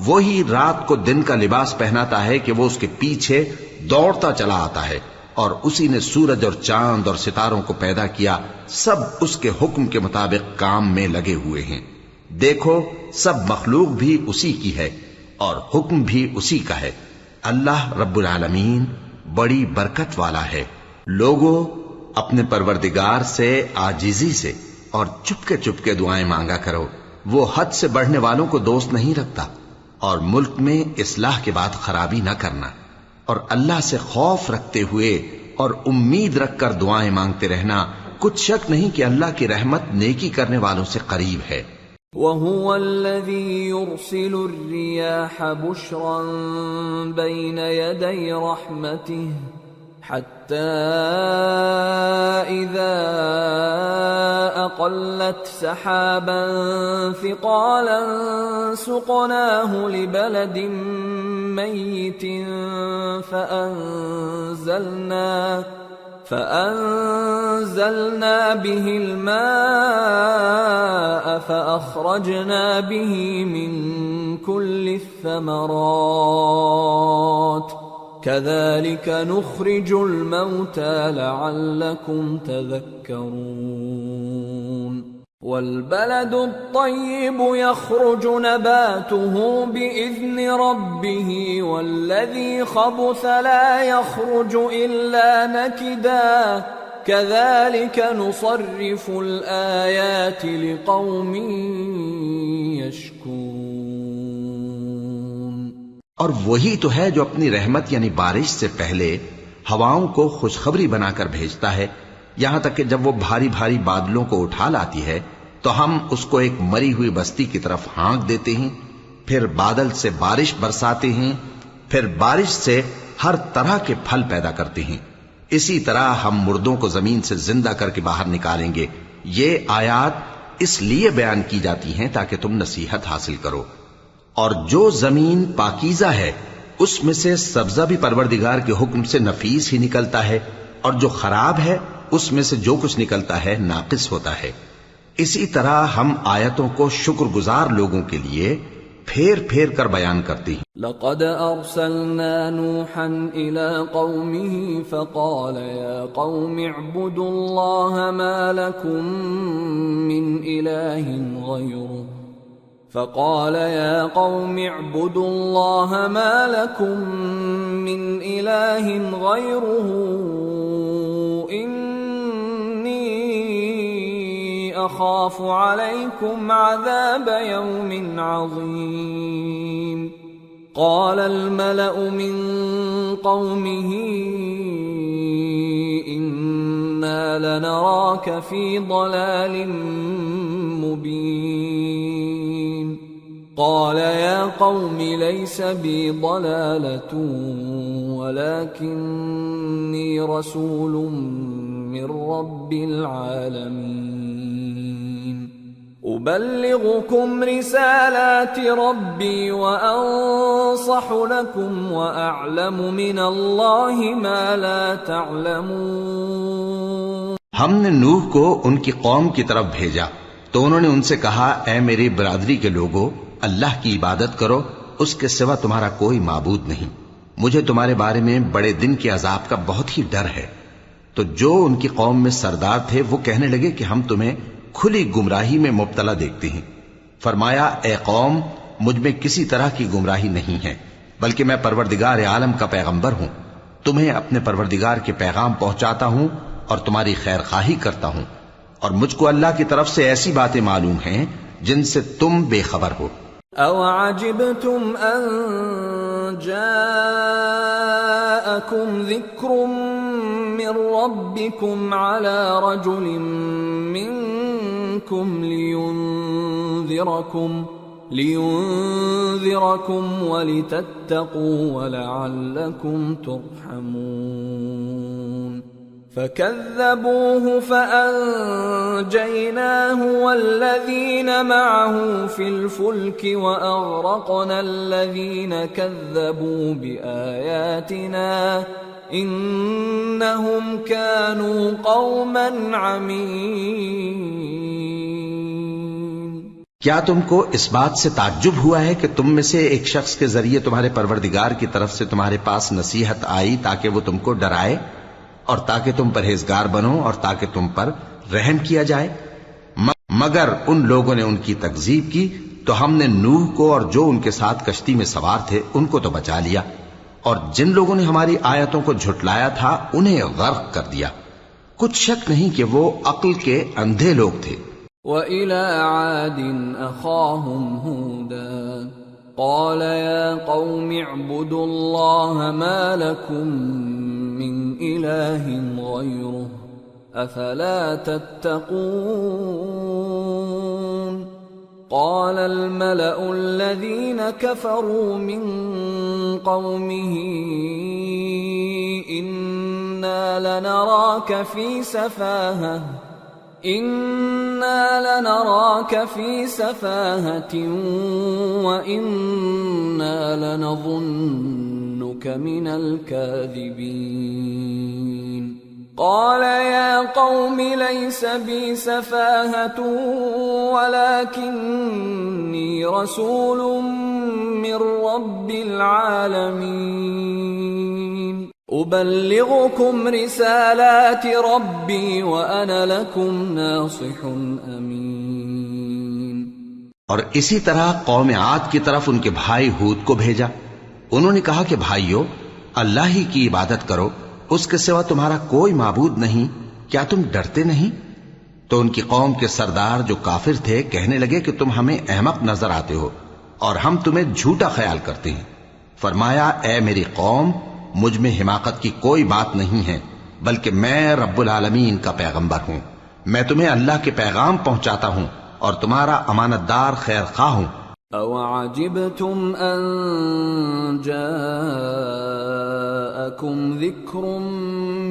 وہی رات کو دن کا لباس پہناتا ہے کہ وہ اس کے پیچھے دوڑتا چلا آتا ہے اور اسی نے سورج اور چاند اور ستاروں کو پیدا کیا، سب اس کے حکم کے مطابق کام میں لگے ہوئے ہیں۔ دیکھو سب مخلوق بھی اسی کی ہے اور حکم بھی اسی کا ہے۔ اللہ رب العالمین بڑی برکت والا ہے۔ لوگوں اپنے پروردگار سے عاجزی سے اور چپکے دعائیں مانگا کرو، وہ حد سے بڑھنے والوں کو دوست نہیں رکھتا، اور ملک میں اصلاح کے بعد خرابی نہ کرنا، اور اللہ سے خوف رکھتے ہوئے اور امید رکھ کر دعائیں مانگتے رہنا، کچھ شک نہیں کہ اللہ کی رحمت نیکی کرنے والوں سے قریب ہے۔ وَهُوَ الَّذِي يُرْسِلُ الرِّيَاحَ بُشْرًا بَيْنَ يَدَيْ رَحْمَتِهِ حَتَّى إِذَا أَقَلَّتْ سَحَابًا ثِقَالًا سُقْنَاهُ لِبَلَدٍ مَّيِّتٍ فأنزلنا به الماء فأخرجنا به من كل الثمرات كذلك نخرج الموتى لعلكم تذكرون والبلد الطيب يخرج نباته بإذن ربه والذي خبث لا يخرج إلا نكدا كذلك نصرف الآيات لقوم يشكرون۔ اور وہی تو ہے جو اپنی رحمت یعنی بارش سے پہلے ہواؤں کو خوشخبری بنا کر بھیجتا ہے، یہاں تک کہ جب وہ بھاری بھاری بادلوں کو اٹھا لاتی ہے تو ہم اس کو ایک مری ہوئی بستی کی طرف ہانک دیتے ہیں، پھر بادل سے بارش برساتے ہیں، پھر بارش سے ہر طرح کے پھل پیدا کرتے ہیں۔ اسی طرح ہم مردوں کو زمین سے زندہ کر کے باہر نکالیں گے۔ یہ آیات اس لیے بیان کی جاتی ہیں تاکہ تم نصیحت حاصل کرو۔ اور جو زمین پاکیزہ ہے اس میں سے سبزہ بھی پروردگار کے حکم سے نفیس ہی نکلتا ہے، اور جو خراب ہے اس میں سے جو کچھ نکلتا ہے ناقص ہوتا ہے۔ اسی طرح ہم آیتوں کو شکر گزار لوگوں کے لیے پھیر پھیر کر بیان کرتے ہیں۔ لقد ارسلنا نوحا الى قومه فقال يا قوم اعبدوا الله ما لكم من اله غيره فقال يا قوم اعبدوا الله ما لكم من اله غيره أخاف عليكم عذاب يوم عظيم قال الملأ من قومه إنا لنراك في ضلال مبين قال يا قوم ليس بي ضلالة ولكني رسول من رب العالمين أبلغكم رسالات ربي وأنصح لكم وأعلم من الله ما لا تعلمون۔ ہم نے نوح کو ان کی قوم کی طرف بھیجا تو انہوں نے ان سے کہا، اے میری برادری کے لوگو، اللہ کی عبادت کرو، اس کے سوا تمہارا کوئی معبود نہیں۔ مجھے تمہارے بارے میں بڑے دن کے عذاب کا بہت ہی ڈر ہے۔ تو جو ان کی قوم میں سردار تھے وہ کہنے لگے کہ ہم تمہیں کھلی گمراہی میں مبتلا دیکھتے ہیں۔ فرمایا، اے قوم، مجھ میں کسی طرح کی گمراہی نہیں ہے، بلکہ میں پروردگار عالم کا پیغمبر ہوں، تمہیں اپنے پروردگار کے پیغام پہنچاتا ہوں اور تمہاری خیر خواہی کرتا ہوں، اور مجھ کو اللہ کی طرف سے ایسی باتیں معلوم ہیں جن سے تم بے خبر ہو۔ أَوَعَجِبْتُمْ أَن جَاءَكُمْ ذِكْرٌ مِّن رَّبِّكُمْ عَلَى رَجُلٍ مِّنكُمْ لِيُنذِرَكُمْ وَلِتَتَّقُوا وَلَعَلَّكُمْ تُرْحَمُونَ فَكَذَّبُوهُ فَأَنجَيْنَاهُ وَالَّذِينَ مَعَهُ فِي الْفُلْكِ وَأَغْرَقْنَا الَّذِينَ كَذَّبُوا بِآيَاتِنَا إِنَّهُمْ كَانُوا قَوْمًا عَمِينَ۔ کیا تم کو اس بات سے تعجب ہوا ہے کہ تم میں سے ایک شخص کے ذریعے تمہارے پروردگار کی طرف سے تمہارے پاس نصیحت آئی تاکہ وہ تم کو ڈرائے؟ اور تاکہ تم پرہیزگار بنو اور تاکہ تم پر رحم کیا جائے. مگر ان لوگوں نے ان کی تکذیب کی تو ہم نے نوح کو اور جو ان کے ساتھ کشتی میں سوار تھے ان کو تو بچا لیا، اور جن لوگوں نے ہماری آیتوں کو جھٹلایا تھا انہیں غرق کر دیا. کچھ شک نہیں کہ وہ عقل کے اندھے لوگ تھے. وَإِلَى عَادٍ أَخَاهُمْ هُودًا قَالَ يَا قَوْمِ اعْبُدُوا اللَّهَ مَا لَكُمْ مِنْ إِلَٰهٍ غَيْرُهُ أَفَلَا تَتَّقُونَ. قال الملأ الذين كفروا من قومه إنا لنراك في سفاهة وإنا لنظنك من الكاذبين. قال يا قوم ليس بي سفاهة ولكني رسول من رب العالمين أبلغكم رسالات ربي وأنا لكم ناصح أمين. اور اسی طرح قوم عاد کی طرف ان کے بھائی ہود کو بھیجا. انہوں نے کہا کہ بھائیو، اللہ ہی کی عبادت کرو، اس کے سوا تمہارا کوئی معبود نہیں، کیا تم ڈرتے نہیں؟ تو ان کی قوم کے سردار جو کافر تھے کہنے لگے کہ تم ہمیں احمق نظر آتے ہو اور ہم تمہیں جھوٹا خیال کرتے ہیں. فرمایا اے میری قوم، مجھ میں حماقت کی کوئی بات نہیں ہے، بلکہ میں رب العالمین کا پیغمبر ہوں. میں تمہیں اللہ کے پیغام پہنچاتا ہوں اور تمہارا امانت دار خیر خواہ ہوں. أَوَعَجِبْتُمْ أَن جَاءَكُمْ ذِكْرٌ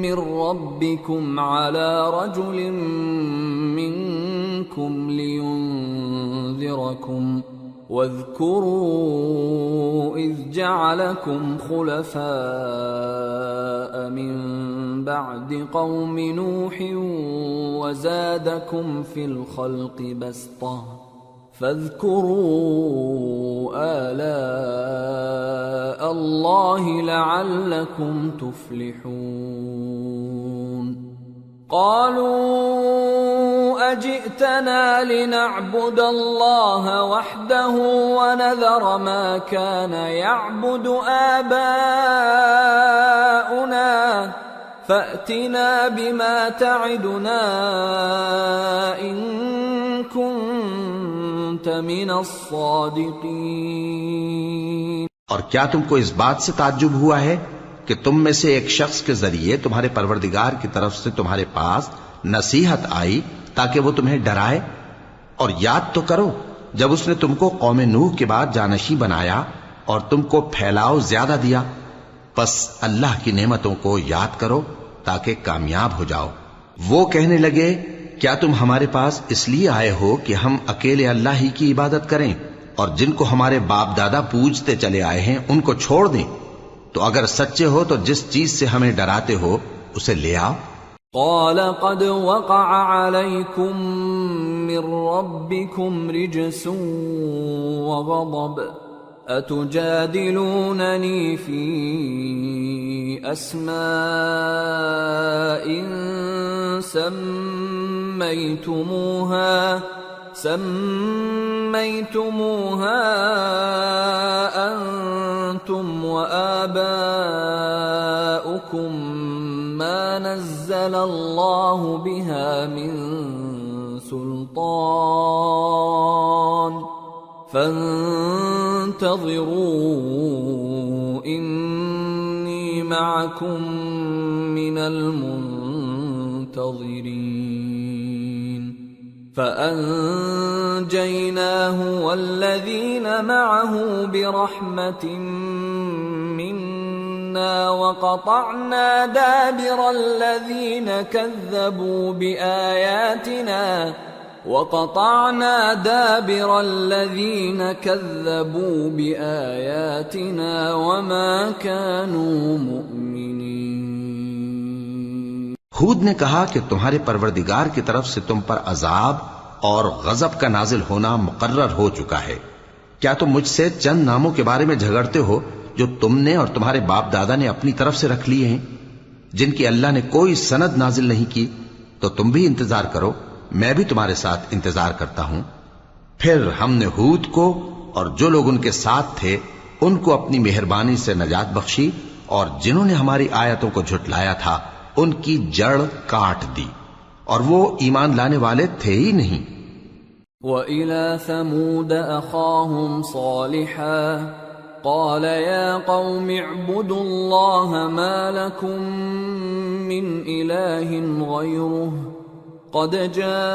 مِّن رَّبِّكُمْ عَلَى رَجُلٍ مِّنكُمْ لِيُنذِرَكُمْ واذكروا إذ جعلكم خلفاء من بعد قوم نوح وزادكم في الخلق بسطة فاذكروا آلاء الله لعلكم تفلحون. قالوا أجئتنا لنعبد الله وحده ونذر ما كان يعبد آباؤنا فأتنا بما تعدنا إن كنت من الصادقين. اور کیا تم کو اس بات سے تعجب ہوا ہے کہ تم میں سے ایک شخص کے ذریعے تمہارے پروردگار کی طرف سے تمہارے پاس نصیحت آئی تاکہ وہ تمہیں ڈرائے؟ اور یاد تو کرو جب اس نے تم کو قوم نوح کے بعد جانشین بنایا اور تم کو پھیلاؤ زیادہ دیا. پس اللہ کی نعمتوں کو یاد کرو تاکہ کامیاب ہو جاؤ. وہ کہنے لگے کیا تم ہمارے پاس اس لیے آئے ہو کہ ہم اکیلے اللہ ہی کی عبادت کریں اور جن کو ہمارے باپ دادا پوجتے چلے آئے ہیں ان کو چھوڑ دیں؟ تو اگر سچے ہو تو جس چیز سے ہمیں ڈراتے ہو اسے لے آؤ. قال قد وقع عليكم من ربكم رجس وغضب أتجادلونني في أسماء سميتموها أنتم وآباؤكم ما نزل الله بها من سلطان فانتظروا إني معكم من المنتظرين. فأنجيناه والذين معه برحمة منا وقطعنا دابر الذين كذبوا بآياتنا وما كانوا مؤمنين. ہود نے کہا کہ تمہارے پروردگار کی طرف سے تم پر عذاب اور غضب کا نازل ہونا مقرر ہو چکا ہے. کیا تم مجھ سے چند ناموں کے بارے میں جھگڑتے ہو جو تم نے اور تمہارے باپ دادا نے اپنی طرف سے رکھ لیے ہیں؟ جن کی اللہ نے کوئی سند نازل نہیں کی، تو تم بھی انتظار کرو، میں بھی تمہارے ساتھ انتظار کرتا ہوں۔ پھر ہم نے ہود کو اور جو لوگ ان کے ساتھ تھے ان کو اپنی مہربانی سے نجات بخشی، اور جنہوں نے ہماری آیتوں کو جھٹلایا تھا ان کی جڑ کاٹ دی، اور وہ ایمان لانے والے تھے ہی نہیں۔ وَإِلَى ثَمُودَ أَخَاهُمْ صَالِحًا قَالَ يَا قَوْمِ اعْبُدُوا اللَّهَ مَا لَكُمْ مِنْ إِلَٰهٍ غَيْرُهُ قَدْ جَاءَتْكُمْ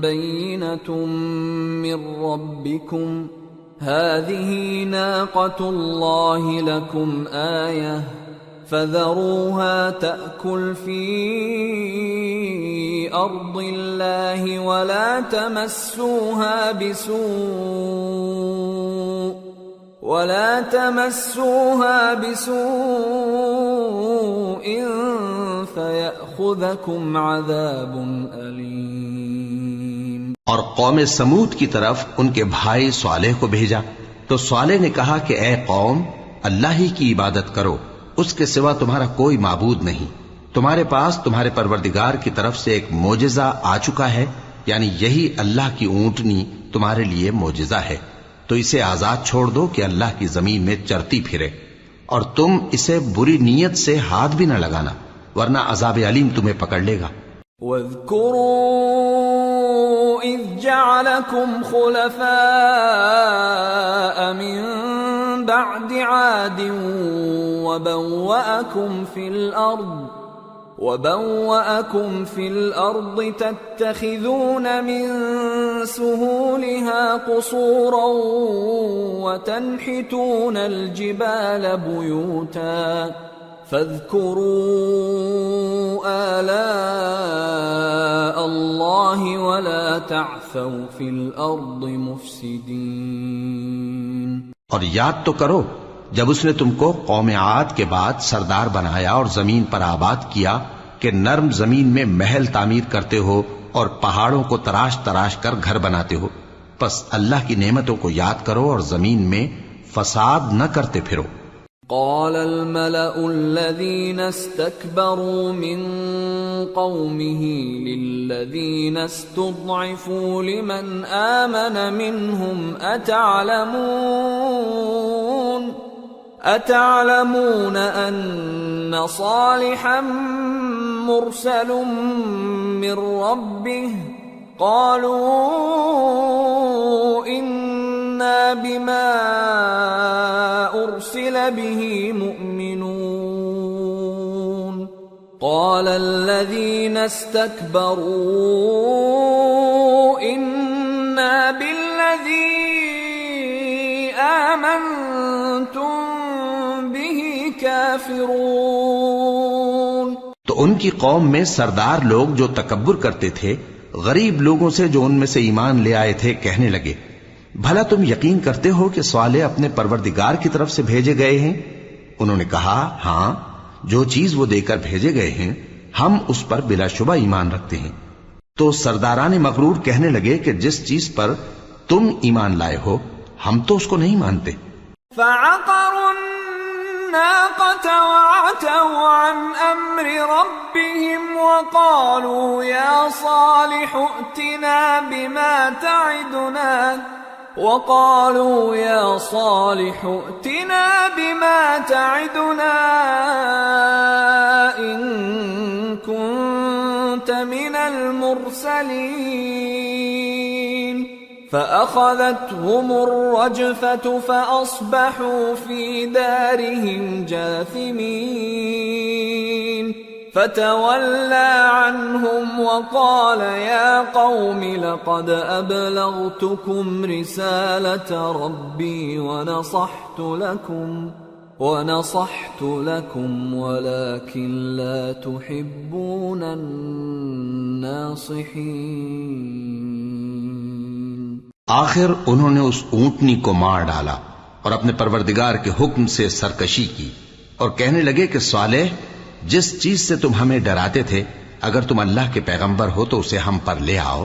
بَيِّنَةٌ مِّن رَّبِّكُمْ هَٰذِهِ نَاقَةُ اللَّهِ لَكُمْ آيَةً فَذَرُوهَا تَأْكُلْ فِي أَرْضِ اللَّهِ وَلَا تَمَسُّوهَا بِسُوءٍ فَيَأْخُذَكُمْ عَذَابٌ أَلِيمٌ۔ اور قوم سمود کی طرف ان کے بھائی صالح کو بھیجا تو صالح نے کہا کہ اے قوم، اللہ ہی کی عبادت کرو، اس کے سوا تمہارا کوئی معبود نہیں۔ تمہارے پاس تمہارے پروردگار کی طرف سے ایک معجزہ آ چکا ہے، یعنی یہی اللہ کی اونٹنی تمہارے لیے معجزہ ہے، تو اسے آزاد چھوڑ دو کہ اللہ کی زمین میں چرتی پھرے، اور تم اسے بری نیت سے ہاتھ بھی نہ لگانا، ورنہ عذاب علیم تمہیں پکڑ لے گا۔ وَاذْكُرُوا إِذْ جَعَلَكُمْ خُلَفَاءَ مِن بَعْدِ عَادٍ وَبَوَّأَكُمْ فِي الْأَرْضِ تَتَّخِذُونَ مِن سُهُولِهَا قُصُورًا وَتَنْحِتُونَ الْجِبَالَ بُيُوتًا فَاذْكُرُوا آلَاءَ اللَّهِ وَلَا تَعْثَوْا فِي الْأَرْضِ مُفْسِدِينَ۔ اور یاد تو کرو جب اس نے تم کو قوم عاد کے بعد سردار بنایا اور زمین پر آباد کیا کہ نرم زمین میں محل تعمیر کرتے ہو اور پہاڑوں کو تراش تراش کر گھر بناتے ہو، پس اللہ کی نعمتوں کو یاد کرو اور زمین میں فساد نہ کرتے پھرو۔ قال الملأ الذين استكبروا من قومه للذين استضعفوا لمن آمن منهم أتعلمون أن صالحا مرسل من ربه قالوا إنا بما أرسل به مؤمنون قال الذين استكبروا إنا بالذي آمنتم به كافرون۔ تو ان کی قوم میں سردار لوگ جو تکبر کرتے تھے غریب لوگوں سے جو ان میں سے ایمان لے آئے تھے کہنے لگے، بھلا تم یقین کرتے ہو کہ صالح اپنے پروردگار کی طرف سے بھیجے گئے ہیں؟ انہوں نے کہا ہاں، جو چیز وہ دے کر بھیجے گئے ہیں ہم اس پر بلا شبہ ایمان رکھتے ہیں۔ تو سرداران مغرور کہنے لگے کہ جس چیز پر تم ایمان لائے ہو ہم تو اس کو نہیں مانتے۔ فعقروا الناقة وعتوا عن أمر ربهم وقالوا يا صالح ائتنا بما تعدنا إن كنت من المرسلين فأخذتهم الرجفة فأصبحوا في دارهم جاثمين فتولى عنهم وقال يا قوم لقد أبلغتكم رسالة ربي ونصحت لكم ولكن لا تحبون الناصحين۔ آخر انہوں نے اس اونٹنی کو مار ڈالا اور اپنے پروردگار کے حکم سے سرکشی کی اور کہنے لگے کہ صالح، جس چیز سے تم ہمیں ڈراتے تھے اگر تم اللہ کے پیغمبر ہو تو اسے ہم پر لے آؤ۔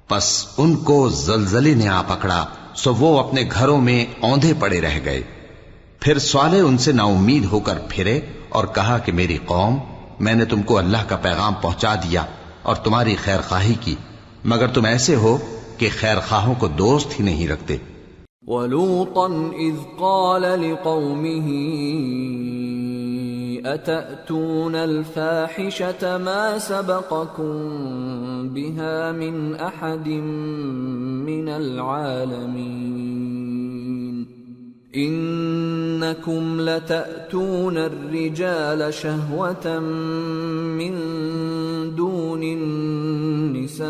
پس ان کو زلزلے نے آ پکڑا، سو وہ اپنے گھروں میں اوندھے پڑے رہ گئے۔ پھر صالح ان سے نا امید ہو کر پھرے اور کہا کہ میری قوم، میں نے تم کو اللہ کا پیغام پہنچا دیا اور تمہاری خیر خواہی کی، مگر تم ایسے ہو کہ خیر خواہوں کو دوست ہی نہیں رکھتے۔ وَلُوطًا إِذْ قَالَ لِقَوْمِهِ أَتَأْتُونَ الْفَاحِشَةَ مَا سَبَقَكُم بِهَا مِنْ أَحَدٍ مِّنَ الْعَالَمِينَ إِنَّكُمْ لَتَأْتُونَ الرِّجَالَ شَهْوَةً مِّن دُونِ النِّسَاءِ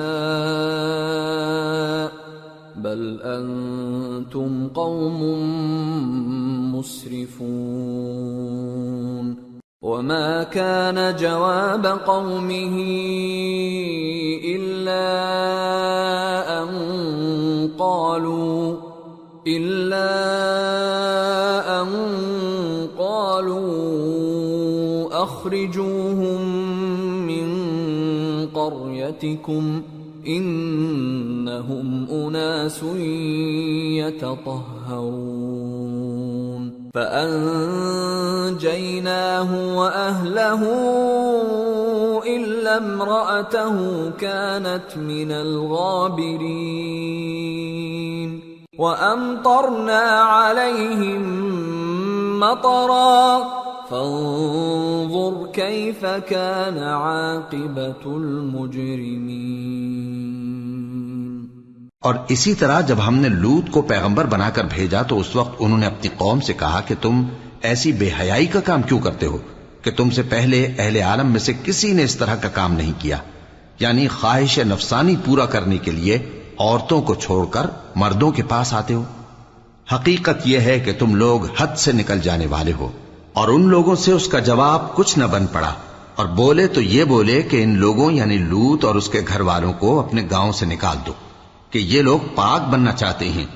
بل أنتم قوم مسرفون وما كان جواب قومه إلا أن قالوا أخرجوهم من قريتكم إنهم أناس يتطهرون فأنجيناه وأهله إلا امرأته كانت من الغابرين وأمطرنا عليهم مطرا فانظر كيف كان عاقبة المجرمين۔ اور اسی طرح جب ہم نے لوط کو پیغمبر بنا کر بھیجا تو اس وقت انہوں نے اپنی قوم سے کہا کہ تم ایسی بے حیائی کا کام کیوں کرتے ہو کہ تم سے پہلے اہل عالم میں سے کسی نے اس طرح کا کام نہیں کیا، یعنی خواہش نفسانی پورا کرنے کے لیے عورتوں کو چھوڑ کر مردوں کے پاس آتے ہو۔ حقیقت یہ ہے کہ تم لوگ حد سے نکل جانے والے ہو۔ اور ان لوگوں سے اس کا جواب کچھ نہ بن پڑا، اور بولے تو یہ بولے کہ ان لوگوں یعنی لوط اور اس کے گھر والوں کو اپنے گاؤں سے نکال دو کہ یہ لوگ پاک بننا چاہتے ہیں۔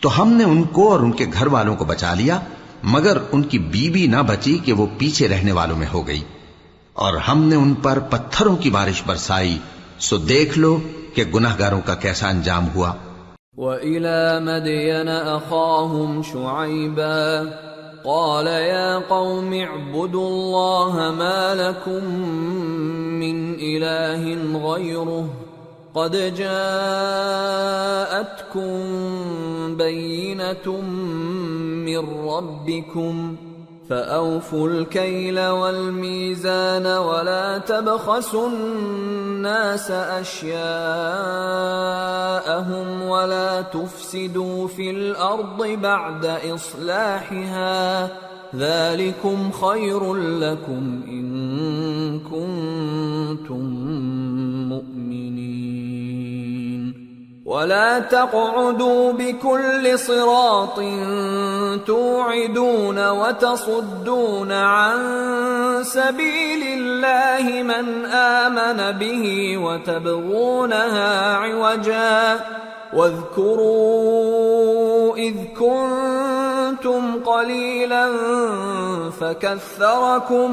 تو ہم نے ان کو اور ان کے گھر والوں کو بچا لیا، مگر ان کی بیوی نہ بچی کہ وہ پیچھے رہنے والوں میں ہو گئی، اور ہم نے ان پر پتھروں کی بارش برسائی، سو دیکھ لو کہ گناہگاروں کا کیسا انجام ہوا۔ وَإِلَى مَدْيَنَ أَخَاهُمْ شُعَيْبًا قال يا قوم اعبدوا الله ما لكم من إله غيره قد جاءتكم بينة من ربكم فأوفوا الكيل والميزان ولا تبخسوا الناس أشياءهم ولا تفسدوا في الأرض بعد إصلاحها ذلكم خير لكم إن كنتم مؤمنين ولا تقعدوا بكل صراط توعدون وتصدون عن سبيل الله من آمن به وتبغونها عوجا واذكروا إذ كنتم قليلا فكثركم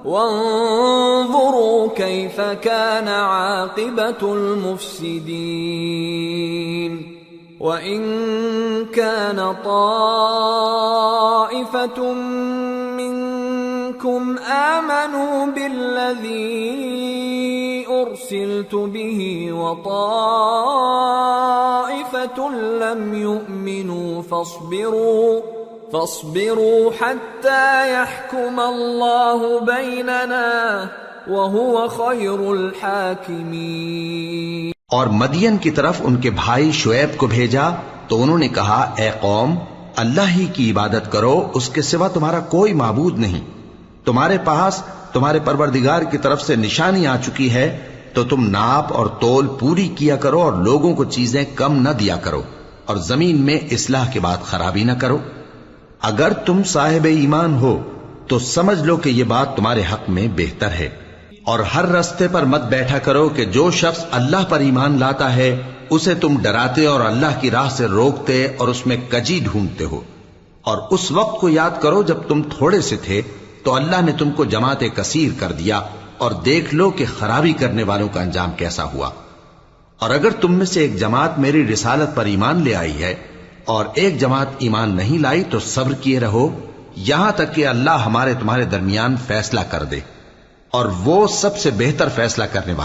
وانظروا كيف كان عاقبة المفسدين وإن كان طائفة منكم آمنوا بالذي أرسلت به وطائفة لم يؤمنوا فاصبروا حتى يحكم الله بيننا وهو خير الحاكمين۔ اور مدین کی طرف ان کے بھائی شعیب کو بھیجا تو انہوں نے کہا اے قوم اللہ ہی کی عبادت کرو، اس کے سوا تمہارا کوئی معبود نہیں، تمہارے پاس تمہارے پروردگار کی طرف سے نشانی آ چکی ہے تو تم ناپ اور تول پوری کیا کرو اور لوگوں کو چیزیں کم نہ دیا کرو اور زمین میں اصلاح کے بعد خرابی نہ کرو۔ اگر تم صاحب ایمان ہو تو سمجھ لو کہ یہ بات تمہارے حق میں بہتر ہے، اور ہر رستے پر مت بیٹھا کرو کہ جو شخص اللہ پر ایمان لاتا ہے اسے تم ڈراتے اور اللہ کی راہ سے روکتے اور اس میں کجی ڈھونڈتے ہو۔ اور اس وقت کو یاد کرو جب تم تھوڑے سے تھے تو اللہ نے تم کو جماعت کثیر کر دیا، اور دیکھ لو کہ خرابی کرنے والوں کا انجام کیسا ہوا۔ اور اگر تم میں سے ایک جماعت میری رسالت پر ایمان لے آئی ہے اور ایک جماعت ایمان نہیں لائی تو صبر کیے رہو، یہاں تک کہ اللہ ہمارے تمہارے درمیان فیصلہ کر دے، اور وہ سب سے بہتر فیصلہ کرنے والا